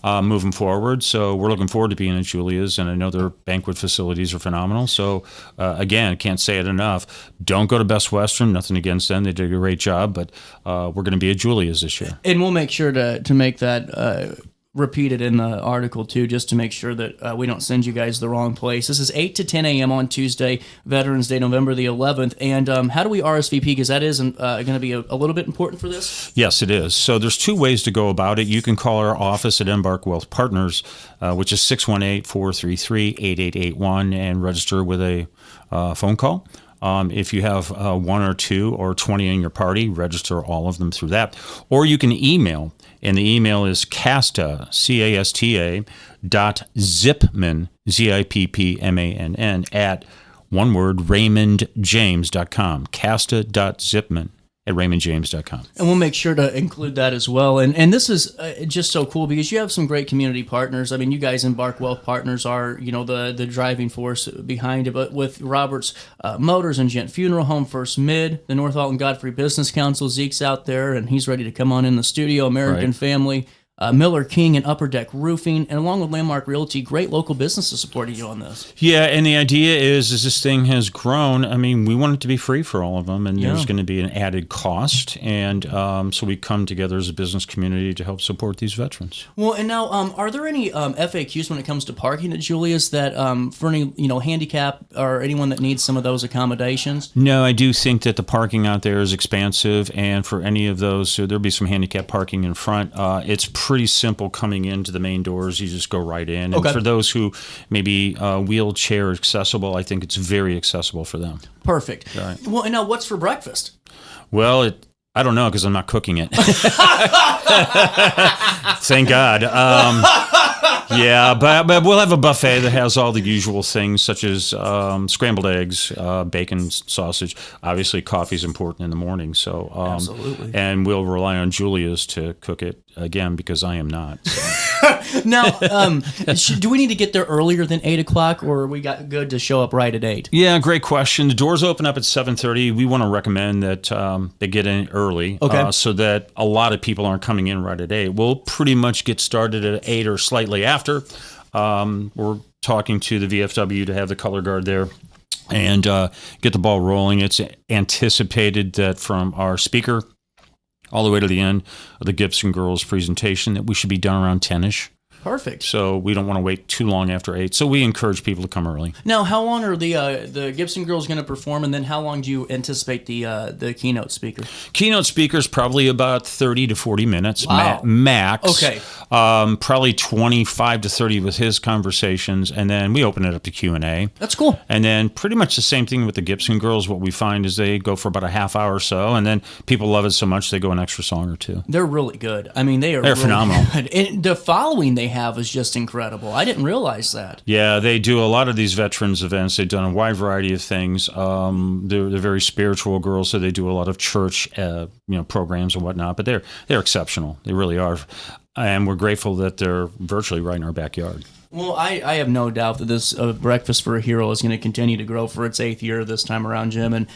moving forward. So we're looking forward to being at Julia's. And I know their banquet facilities are phenomenal. So again, can't say it enough. Don't go to Best Western. Nothing against them. They did a great job. But we're going to be at Julia's this year. And we'll make sure to make that repeated in the article, too, just to make sure that we don't send you guys the wrong place. This is 8 to 10 a.m. on Tuesday, Veterans Day, November the 11th. And how do we RSVP? Because that is going to be a little bit important for this. Yes, it is. So there's two ways to go about it. You can call our office at Embark Wealth Partners, which is 618-433-8881, and register with a phone call. If you have 1 or 2 or 20 in your party, register all of them through that. Or you can email, and the email is casta, C-A-S-T-A, .zipman, Z-I-P-P-M-A-N-N, at, one word, RiverBender.com, casta.zipman at RiverBender.com. And we'll make sure to include that as well. And this is just so cool because you have some great community partners. I mean, you guys Embark Wealth Partners are, the driving force behind it. But with Roberts Motors and Gent Funeral Home, First Mid, the North Alton Godfrey Business Council, Zeke's out there, and he's ready to come on in the studio, American Family, Miller King and Upper Deck Roofing, and along with Landmark Realty, great local businesses supporting you on this. Yeah, and the idea is, as this thing has grown, I mean, we want it to be free for all of them, and there's going to be an added cost, and so we come together as a business community to help support these veterans. Well, and now, are there any FAQs when it comes to parking at Julia's that for any handicap or anyone that needs some of those accommodations? No, I do think that the parking out there is expansive, and for any of those, so there'll be some handicap parking in front. It's pretty simple coming into the main doors. You just go right in. And for those who maybe wheelchair accessible, I think it's very accessible for them. Perfect. Right. Well, and now what's for breakfast? Well, I don't know because I'm not cooking it. Thank God. Yeah, but we'll have a buffet that has all the usual things such as scrambled eggs, bacon, sausage. Obviously, coffee is important in the morning. So absolutely. And we'll rely on Julia's to cook it again because I am not. So. Now, do we need to get there earlier than 8 o'clock, or are we got good to show up right at 8? Yeah, great question. The doors open up at 7:30. We want to recommend that they get in early so that a lot of people aren't coming in right at 8. We'll pretty much get started at 8 or slightly after. We're talking to the VFW to have the color guard there and get the ball rolling. It's anticipated that from our speaker all the way to the end of the Gibson Girls presentation that we should be done around 10-ish. Perfect. So we don't want to wait too long after 8. So we encourage people to come early. Now, how long are the Gibson Girls going to perform, and then how long do you anticipate the keynote speaker? Keynote speaker's probably about 30 to 40 minutes max. Okay. Probably 25 to 30 with his conversations, and then we open it up to Q&A. That's cool. And then pretty much the same thing with the Gibson Girls. What we find is they go for about a half hour or so, and then people love it so much they go an extra song or two. They're really good. I mean, they're really phenomenal. Good. And the following they have is just incredible. I didn't realize that. Yeah, they do a lot of these veterans events. They've done a wide variety of things. They're very spiritual girls, so they do a lot of church programs and whatnot. But they're exceptional. They really are. And we're grateful that they're virtually right in our backyard. Well, I have no doubt that this Breakfast for a Hero is going to continue to grow for its 8th year this time around, Jim. And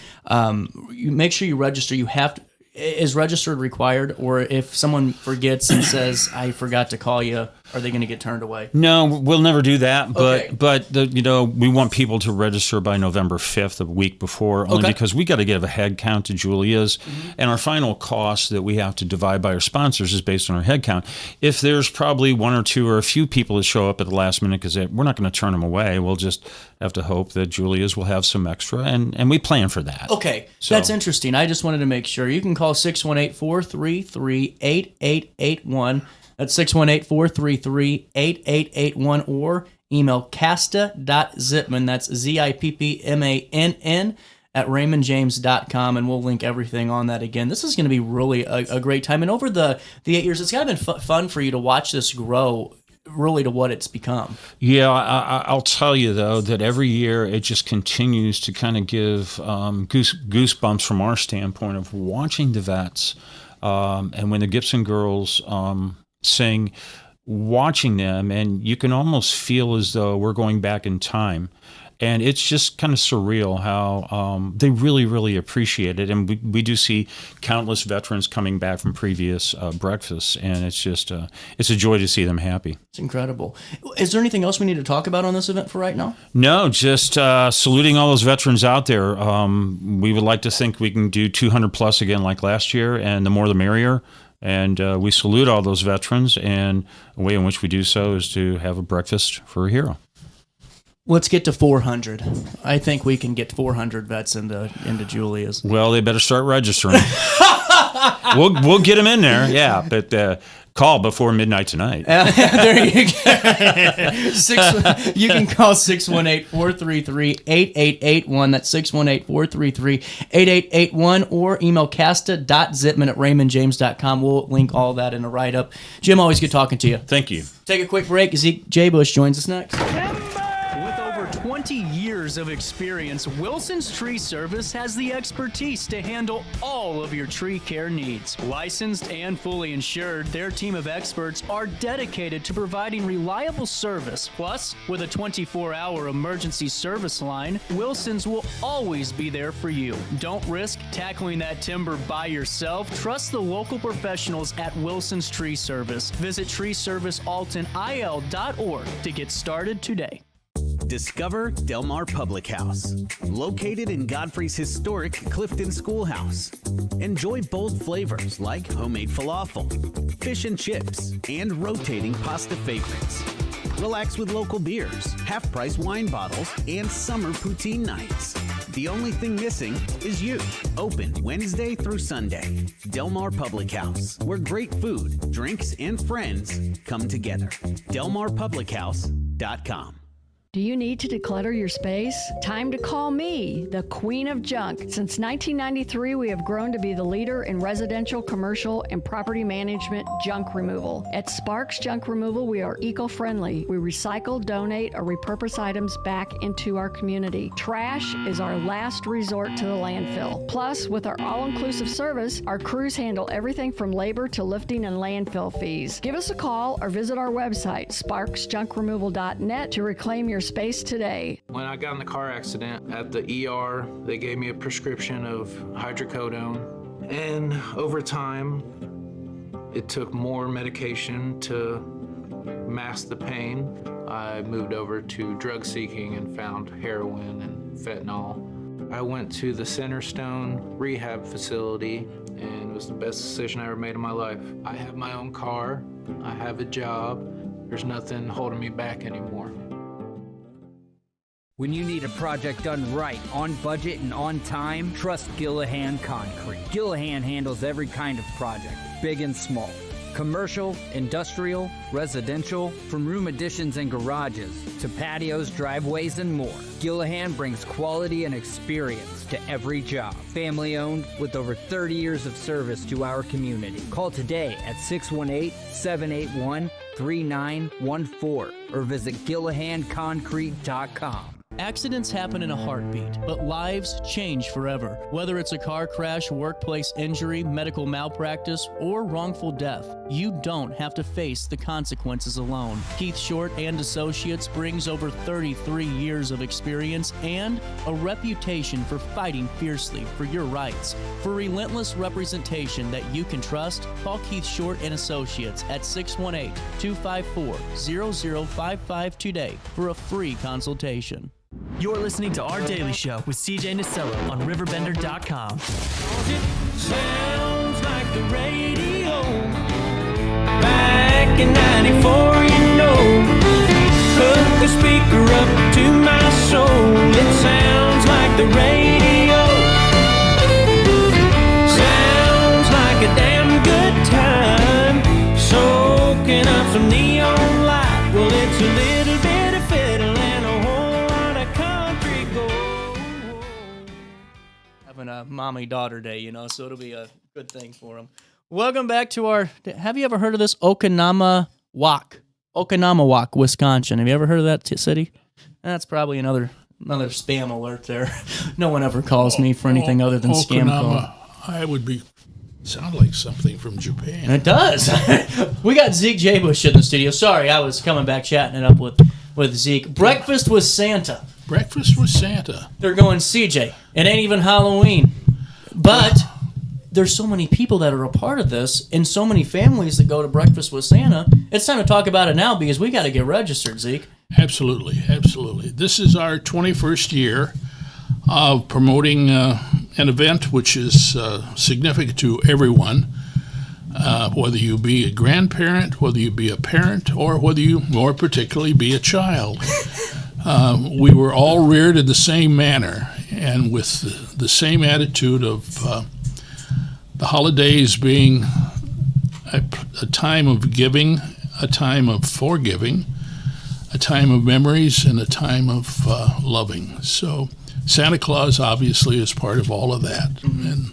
you make sure you register. You have to. Is registered required, or if someone forgets and says, I forgot to call you, are they going to get turned away? No, we'll never do that. But we want people to register by November 5th, a week before, only because we got to give a head count to Julia's. Mm-hmm. And our final cost that we have to divide by our sponsors is based on our head count. If there's probably 1 or 2 or a few people that show up at the last minute because we're not going to turn them away, we'll just have to hope that Julia's will have some extra, and we plan for that. Okay, so that's interesting. I just wanted to make sure. You can call 618-433-8881. That's 618-433-8881, or email casta.zipman, that's ZIPPMANN, at RiverBender.com, and we'll link everything on that again. This is going to be really a great time. And over the 8 years, it's kind of been fun for you to watch this grow. really to what it's become. Yeah, I'll tell you, though, that every year it just continues to kind of give goosebumps from our standpoint of watching the vets. And when the Gibson girls sing, watching them, and you can almost feel as though we're going back in time. And it's just kind of surreal how they really, really appreciate it. And we do see countless veterans coming back from previous breakfasts, and it's just it's a joy to see them happy. It's incredible. Is there anything else we need to talk about on this event for right now? No, just saluting all those veterans out there. We would like to think we can do 200 plus again like last year, and the more the merrier. And we salute all those veterans, and a way in which we do so is to have a breakfast for a hero. Let's get to 400. I think we can get 400 vets into Julia's. Well, they better start registering. we'll get them in there, yeah. But call before midnight tonight. There you go. You can call 618-433-8881. That's 618-433-8881, or email casta.zipman@raymondjames.com. We'll link all that in a write-up. Jim, always good talking to you. Thank you. Take a quick break. Zeke Jaybusch joins us next. 20 years of experience, Wilson's Tree Service has the expertise to handle all of your tree care needs. Licensed and fully insured, their team of experts are dedicated to providing reliable service. Plus, with a 24-hour emergency service line, Wilson's will always be there for you. Don't risk tackling that timber by yourself. Trust the local professionals at Wilson's Tree Service. Visit treeservicealtonil.org to get started today. Discover Del Mar Public House, located in Godfrey's historic Clifton Schoolhouse. Enjoy bold flavors like homemade falafel, fish and chips, and rotating pasta favorites. Relax with local beers, half-price wine bottles, and summer poutine nights. The only thing missing is you. Open Wednesday through Sunday. Del Mar Public House, where great food, drinks, and friends come together. DelMarPublicHouse.com. Do you need to declutter your space? Time to call me, the Queen of Junk. Since 1993, we have grown to be the leader in residential, commercial, and property management junk removal. At Sparks Junk Removal, we are eco-friendly. We recycle, donate, or repurpose items back into our community. Trash is our last resort to the landfill. Plus, with our all-inclusive service, our crews handle everything from labor to lifting and landfill fees. Give us a call or visit our website, sparksjunkremoval.net, to reclaim your space today. When I got in the car accident at the ER, they gave me a prescription of hydrocodone. And over time, it took more medication to mask the pain. I moved over to drug seeking and found heroin and fentanyl. I went to the Centerstone rehab facility, and it was the best decision I ever made in my life. I have my own car, I have a job, there's nothing holding me back anymore. When you need a project done right, on budget and on time, trust Gillahan Concrete. Gillahan handles every kind of project, big and small. Commercial, industrial, residential, from room additions and garages to patios, driveways, and more. Gillahan brings quality and experience to every job. Family owned with over 30 years of service to our community. Call today at 618-781-3914 or visit GillahanConcrete.com. Accidents happen in a heartbeat, but lives change forever. Whether it's a car crash, workplace injury, medical malpractice, or wrongful death, you don't have to face the consequences alone. Keith Short and Associates brings over 33 years of experience and a reputation for fighting fiercely for your rights. For relentless representation that you can trust, call Keith Short and Associates at 618-254-0055 today for a free consultation. You're listening to Our Daily Show with CJ Nasello on RiverBender.com. Sounds like the radio back in 94, you know. Hook the speaker up to my soul. It sounds like the radio. Sounds like a damn good time. Soaking up some neon light. Well, it's a little bit of fiddle and a whole lot of country gold. Having a mommy-daughter day, so it'll be a good thing for them. Welcome back to our, have you ever heard of this Okanama Walk? Oconomowoc, Wisconsin. Have you ever heard of that city? That's probably another spam alert there. No one ever calls me for anything other than scam call. I would sound like something from Japan. It does. We got Zeke Jaybusch in the studio. Sorry, I was coming back chatting it up with Zeke. Breakfast with Santa. Breakfast with Santa. They're going, CJ, it ain't even Halloween. But there's so many people that are a part of this and so many families that go to Breakfast with Santa. It's time to talk about it now because we got to get registered, Zeke. Absolutely. This is our 21st year of promoting an event which is significant to everyone, whether you be a grandparent, whether you be a parent, or whether you more particularly be a child. We were all reared in the same manner and with the same attitude of the holidays being a time of giving, a time of forgiving, a time of memories, and a time of loving. So Santa Claus obviously is part of all of that. Mm-hmm. And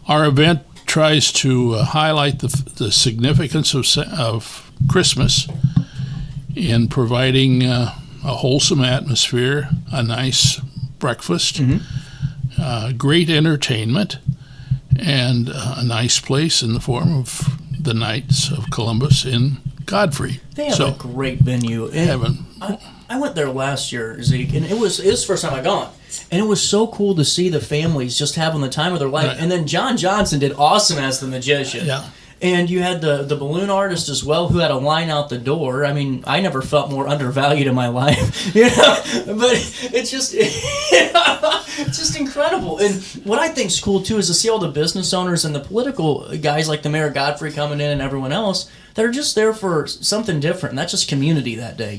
our event tries to highlight the significance of Christmas in providing a wholesome atmosphere, a nice breakfast, great entertainment, and a nice place in the form of the Knights of Columbus in Godfrey. They have a great venue. I went there last year, Zeke, and it was the first time I gone. And it was so cool to see the families just having the time of their life. Right. And then John Johnson did awesome as the magician. Yeah. And you had the balloon artist as well, who had a line out the door. I mean, I never felt more undervalued in my life, But it's just, it's just incredible. And what I think is cool too is to see all the business owners and the political guys like the Mayor Godfrey coming in and everyone else that are just there for something different. And that's just community that day,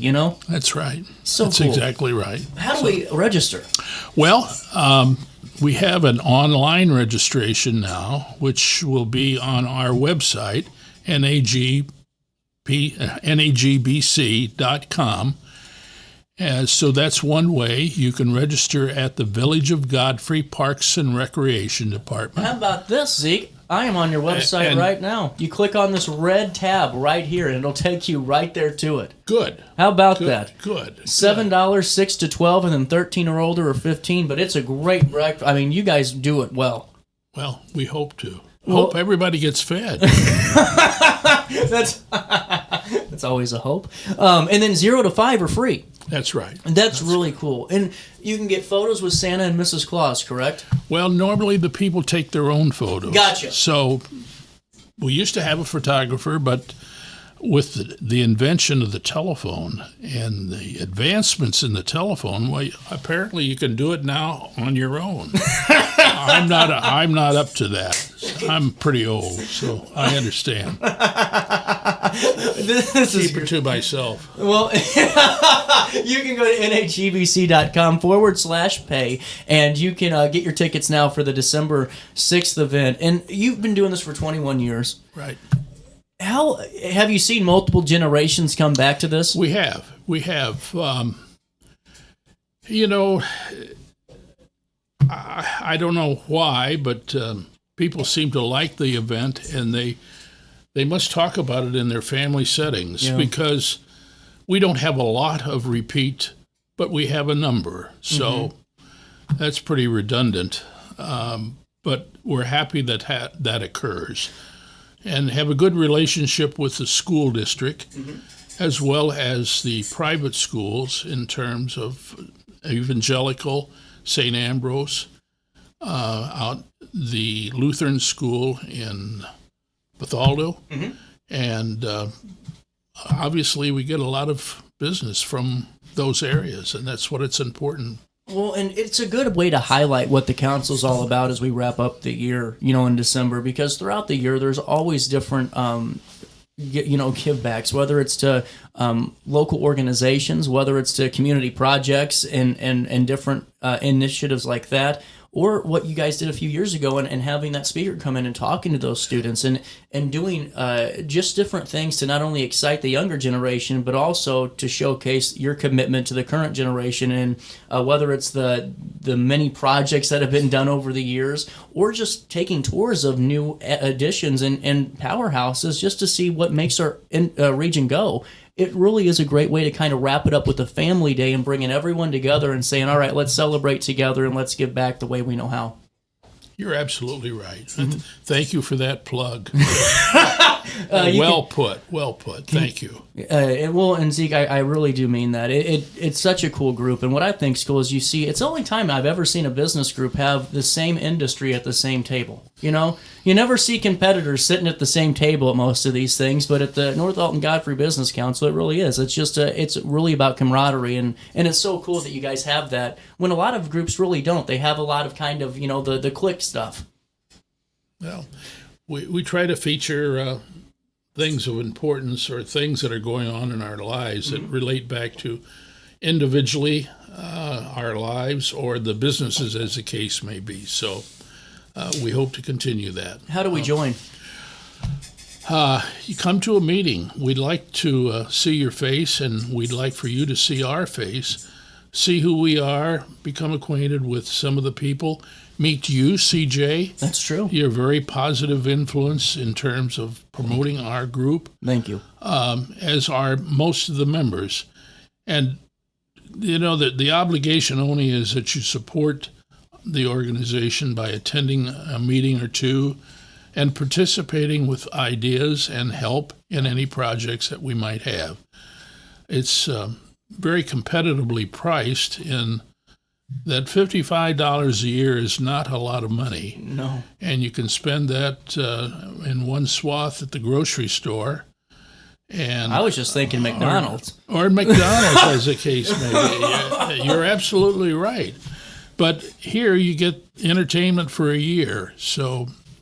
That's right. That's cool. Exactly right. How do we register? Well, we have an online registration now, which will be on our website, nagbc.com. So that's one way. You can register at the Village of Godfrey Parks and Recreation Department. How about this, Zeke? I am on your website right now. You click on this red tab right here, and it'll take you right there to it. Good. How about that? Good. $7, 6 to 12, and then 13 or older or 15. But it's a great breakfast. I mean, you guys do it well. Well, we hope to. Hope everybody gets fed. That's always a hope. And then 0 to 5 are free. That's right. That's really cool. And you can get photos with Santa and Mrs. Claus, correct? Well, normally the people take their own photos. Gotcha. So we used to have a photographer, but with the invention of the telephone and the advancements in the telephone, well, apparently you can do it now on your own. I'm not up to that. I'm pretty old, so I understand. This is keep it to myself. Well, you can go to nagbc.com/pay, and you can get your tickets now for the December 6th event. And you've been doing this for 21 years. Right. How have you seen multiple generations come back to this? We have. I don't know why, but people seem to like the event, and they must talk about it in their family settings because we don't have a lot of repeat, but we have a number. So that's pretty redundant. But we're happy that that occurs, and have a good relationship with the school district as well as the private schools in terms of Evangelical, St. Ambrose, out the Lutheran school in Bethalto, and obviously we get a lot of business from those areas, and that's what it's important. Well, and it's a good way to highlight what the council's all about as we wrap up the year, in December, because throughout the year there's always different givebacks, whether it's to local organizations, whether it's to community projects and different initiatives like that, or what you guys did a few years ago and having that speaker come in and talking to those students and doing just different things to not only excite the younger generation, but also to showcase your commitment to the current generation, and whether it's the many projects that have been done over the years, or just taking tours of new additions and powerhouses just to see what makes our region go. it really is a great way to kind of wrap it up with a family day and bringing everyone together and saying, all right, let's celebrate together and let's give back the way we know how. You're absolutely right. Thank you for that plug. Well put. Thank you. And Zeke, I really do mean that. It's such a cool group. And what I think is cool is you see, it's the only time I've ever seen a business group have the same industry at the same table. You know, you never see competitors sitting at the same table at most of these things, but at the North Alton Godfrey Business Council, it really is. It's just it's really about camaraderie, and it's so cool that you guys have that when a lot of groups really don't. They have a lot of kind of, the clique stuff. Well, we try to feature things of importance or things that are going on in our lives that relate back to individually our lives or the businesses, as the case may be. So we hope to continue that. How do we join? You come to a meeting. We'd like to see your face, and we'd like for you to see our face, see who we are, become acquainted with some of the people. Meet you, CJ. That's true. You're a very positive influence in terms of promoting our group. Thank you. As are most of the members. And, the obligation only is that you support the organization by attending a meeting or two and participating with ideas and help in any projects that we might have. It's very competitively priced in that $55 a year is not a lot of money. No. And you can spend that in one swath at the grocery store. And I was just thinking McDonald's. Or McDonald's, as the case may be. You're absolutely right. But here you get entertainment for a year,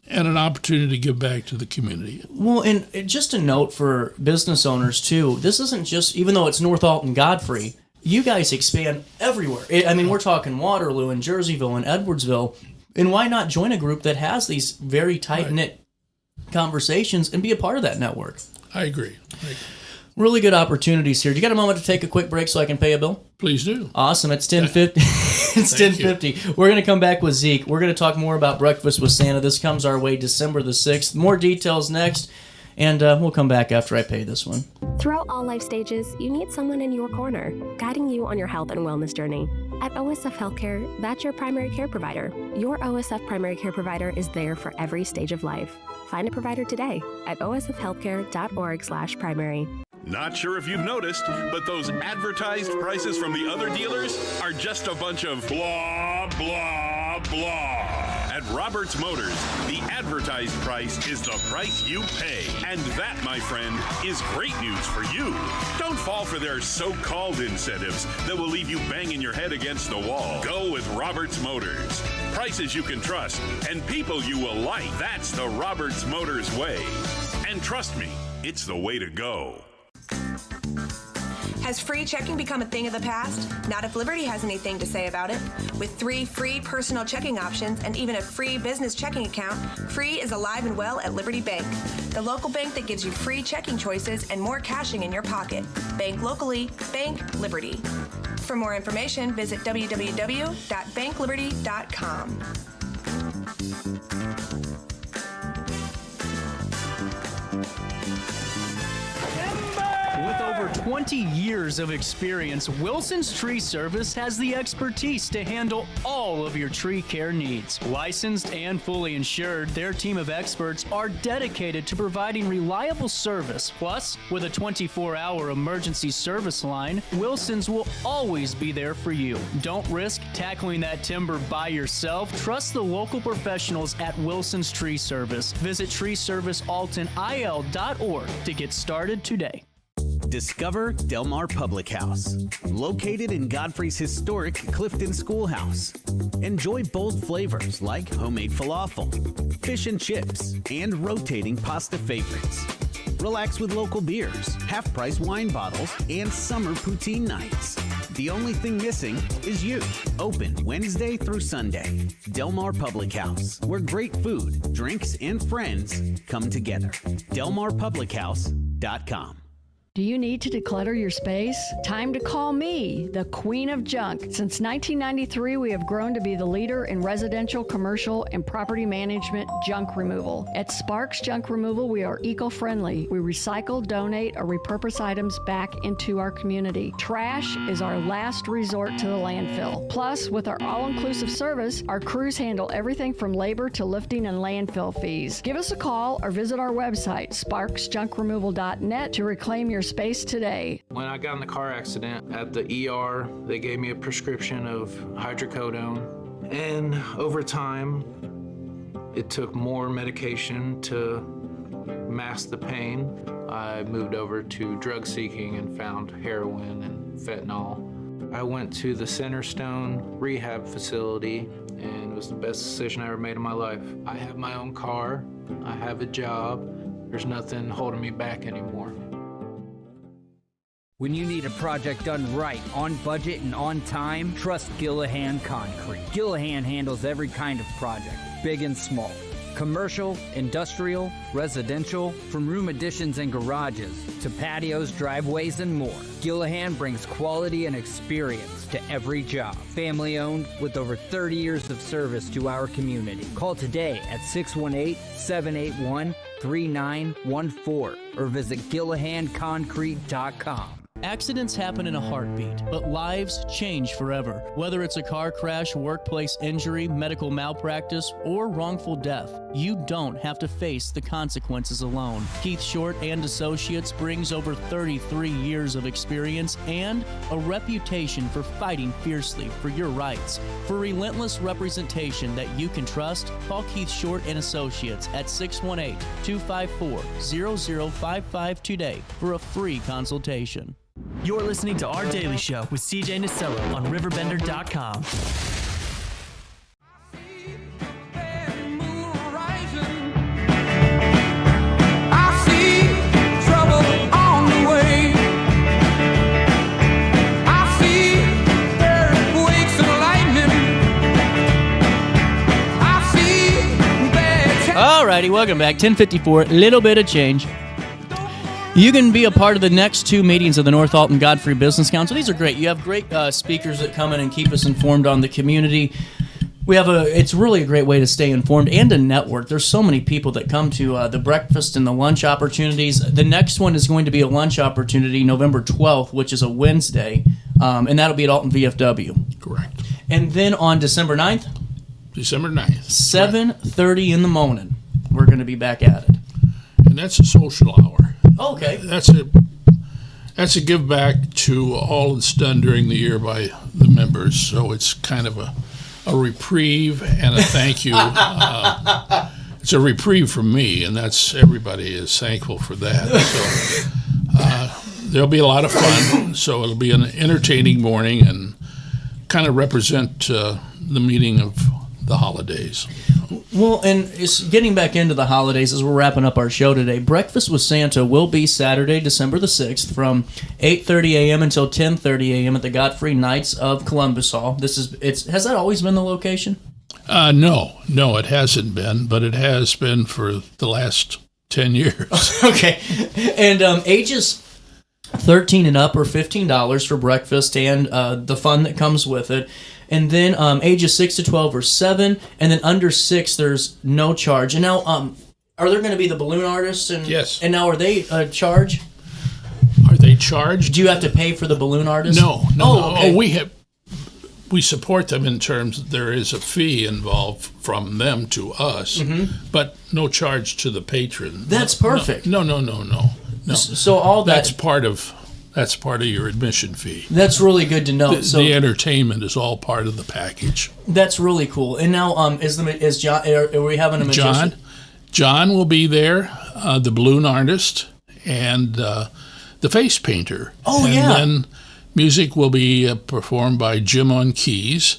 and an opportunity to give back to the community. Well, and just a note for business owners, too, this isn't just, even though it's North Alton Godfrey, you guys expand everywhere. I mean, we're talking Waterloo and Jerseyville and Edwardsville, and why not join a group that has these very tight-knit conversations and be a part of that network? I agree. Really good opportunities here. Do you got a moment to take a quick break so I can pay a bill? Please do. Awesome. It's 10:50. It's 10:50. We're going to come back with Zeke. We're going to talk more about Breakfast with Santa. This comes our way December the 6th. More details next, and we'll come back after I pay this one. Throughout all life stages, you need someone in your corner, guiding you on your health and wellness journey. At OSF Healthcare, that's your primary care provider. Your OSF primary care provider is there for every stage of life. Find a provider today at osfhealthcare.org/primary. Not sure if you've noticed, but those advertised prices from the other dealers are just a bunch of blah, blah, blah. At Roberts Motors, the advertised price is the price you pay. And that, my friend, is great news for you. Don't fall for their so-called incentives that will leave you banging your head against the wall. Go with Roberts Motors. Prices you can trust and people you will like. That's the Roberts Motors way. And trust me, it's the way to go. Has free checking become a thing of the past? Not if Liberty has anything to say about it. With 3 free personal checking options and even a free business checking account, free is alive and well at Liberty Bank, the local bank that gives you free checking choices and more cashing in your pocket. Bank locally, bank Liberty. For more information, visit www.bankliberty.com. With over 20 years of experience, Wilson's Tree Service has the expertise to handle all of your tree care needs. Licensed and fully insured, their team of experts are dedicated to providing reliable service. Plus, with a 24-hour emergency service line, Wilson's will always be there for you. Don't risk tackling that timber by yourself. Trust the local professionals at Wilson's Tree Service. Visit treeservicealtonil.org to get started today. Discover Del Mar Public House, located in Godfrey's historic Clifton Schoolhouse. Enjoy bold flavors like homemade falafel, fish and chips, and rotating pasta favorites. Relax with local beers, half-price wine bottles, and summer poutine nights. The only thing missing is you. Open Wednesday through Sunday. Del Mar Public House, where great food, drinks, and friends come together. DelMarPublicHouse.com. Do you need to declutter your space? Time to call me, the Queen of Junk. Since 1993, we have grown to be the leader in residential, commercial, and property management junk removal. At Sparks Junk Removal, we are eco-friendly. We recycle, donate, or repurpose items back into our community. Trash is our last resort to the landfill. Plus, with our all-inclusive service, our crews handle everything from labor to lifting and landfill fees. Give us a call or visit our website, sparksjunkremoval.net, to reclaim your space today. When I got in the car accident at the ER, they gave me a prescription of hydrocodone. And over time, it took more medication to mask the pain. I moved over to drug seeking and found heroin and fentanyl. I went to the Centerstone rehab facility, and it was the best decision I ever made in my life. I have my own car, I have a job, there's nothing holding me back anymore. When you need a project done right, on budget and on time, trust Gillahan Concrete. Gillahan handles every kind of project, big and small. Commercial, industrial, residential, from room additions and garages to patios, driveways, and more. Gillahan brings quality and experience to every job. Family owned with over 30 years of service to our community. Call today at 618-781-3914 or visit GillahanConcrete.com. Accidents happen in a heartbeat, but lives change forever. Whether it's a car crash, workplace injury, medical malpractice, or wrongful death, you don't have to face the consequences alone. Keith Short and Associates brings over 33 years of experience and a reputation for fighting fiercely for your rights. For relentless representation that you can trust, call Keith Short and Associates at 618-254-0055 today for a free consultation. You're listening to Our Daily Show with CJ Nicello on RiverBender.com. I see trouble on the way. I see earthquakes and lightning. I see bad. Alrighty, welcome back. 10:54, little bit of change. You can be a part of the next two meetings of the North Alton Godfrey Business Council. These are great. You have great speakers that come in and keep us informed on the community. It's really a great way to stay informed and to network. There's so many people that come to the breakfast and the lunch opportunities. The next one is going to be a lunch opportunity November 12th, which is a Wednesday, and that'll be at Alton VFW. Correct. And then on December 9th? December 9th. 7:30 in the morning, we're going to be back at it. And that's a social hour. Okay. That's a give back to all that's done during the year by the members. So it's kind of a reprieve and a thank you. It's a reprieve from me, and everybody is thankful for that. So there'll be a lot of fun. So it'll be an entertaining morning and kind of represent the meaning of the holidays. Well, and it's getting back into the holidays as we're wrapping up our show today. Breakfast with Santa will be Saturday, December the 6th from 8:30 a.m. until 10:30 a.m. at the Godfrey Knights of Columbus Hall. Has that always been the location? No, it hasn't been, but it has been for the last 10 years. Okay. And ages 13 and up are $15 for breakfast and the fun that comes with it. And then ages 6 to 12 are $7, and then under 6 there's no charge. And now, are there going to be the balloon artists? Yes. And now are they charged? Are they charged? Do you have to pay for the balloon artists? No. Okay. We support them in terms there is a fee involved from them to us, but no charge to the patron. That's perfect. No. So all that that's part of your admission fee. That's really good to know. The entertainment is all part of the package. That's really cool. And now, is John? Are we having a magician? John will be there, the balloon artist, and the face painter. Oh, and yeah. And then music will be performed by Jim on keys,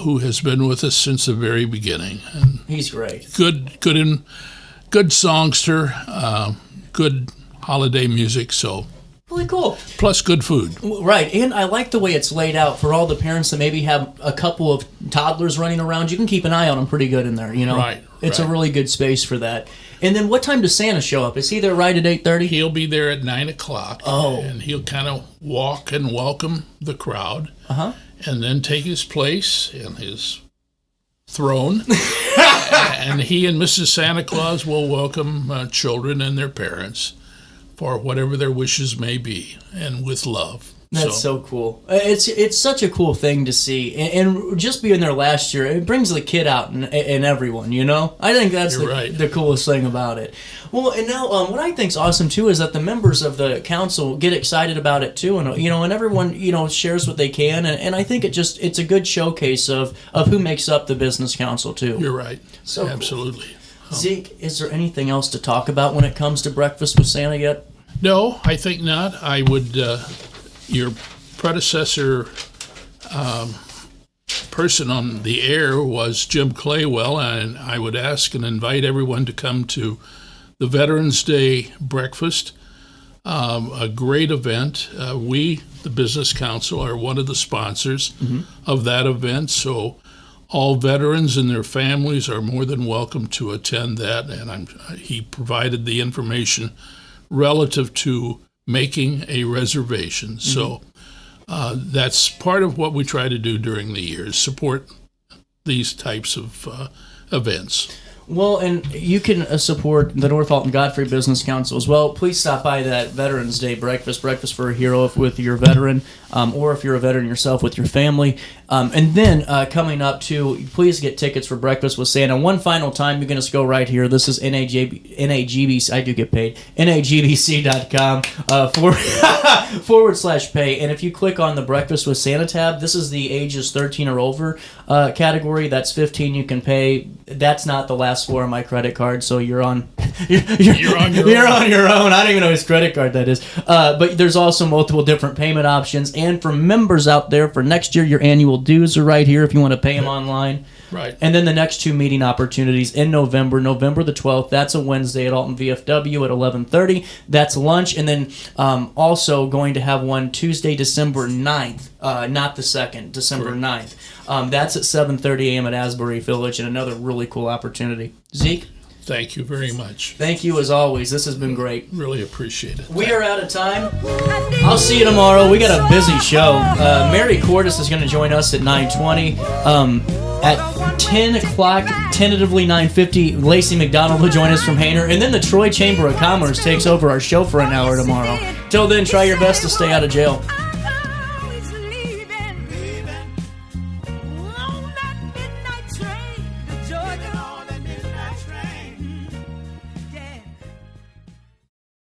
who has been with us since the very beginning. And he's great. Good songster. Good holiday music. So. Really cool. Plus good food. Right, and I like the way it's laid out for all the parents that maybe have a couple of toddlers running around. You can keep an eye on them pretty good in there, you know? Right. It's a really good space for that. And then what time does Santa show up? Is he there right at 8:30? He'll be there at 9 o'clock. Oh. And he'll kind of walk and welcome the crowd. Uh-huh. And then take his place in his throne. And he and Mrs. Santa Claus will welcome children and their parents for whatever their wishes may be, and with love. That's so cool. It's such a cool thing to see, and just being there last year, it brings the kid out and everyone. You know, I think that's the coolest thing about it. Well, and now what I think's awesome too is that the members of the council get excited about it too, and and everyone shares what they can, and I think it's a good showcase of who makes up the business council too. You're right. So absolutely. Cool. Zeke, is there anything else to talk about when it comes to Breakfast with Santa yet? No, I think not. I would, your predecessor person on the air was Jim Claywell, and I would ask and invite everyone to come to the Veterans Day breakfast, a great event. We, the Business Council, are one of the sponsors of that event, so all veterans and their families are more than welcome to attend that, and he provided the information relative to making a reservation. So that's part of what we try to do during the year, is support these types of events. Well, and you can support the North Alton Godfrey Business Council as well. Please stop by that Veterans Day breakfast for a hero with your veteran, or if you're a veteran yourself with your family. And then coming up too, please get tickets for Breakfast with Santa. One final time, you're going to go right here. This is NAGBC. I do get paid. NAGBC.com /pay. And if you click on the Breakfast with Santa tab, this is the ages 13 or over category. That's 15. You can pay. That's not the last four of my credit card, so you're on your own. I don't even know whose credit card that is. But there's also multiple different payment options. And for members out there, for next year, your annual dues are right here if you want to pay them online. Right. And then the next two meeting opportunities in November the 12th, that's a Wednesday at Alton VFW at 11:30. That's lunch. And then also going to have one Tuesday, December 9th, not the 2nd, December 9th. That's at 7:30 a.m. at Asbury Village, and another really cool opportunity. Zeke? Thank you very much. Thank you as always. This has been great. Really appreciate it. We are out of time. I'll see you tomorrow. We got a busy show. Mary Cordes is going to join us at 9:20. At 10 o'clock, tentatively 9:50, Lacey McDonald will join us from Hainer. And then the Troy Chamber of Commerce takes over our show for an hour tomorrow. Till then, try your best to stay out of jail.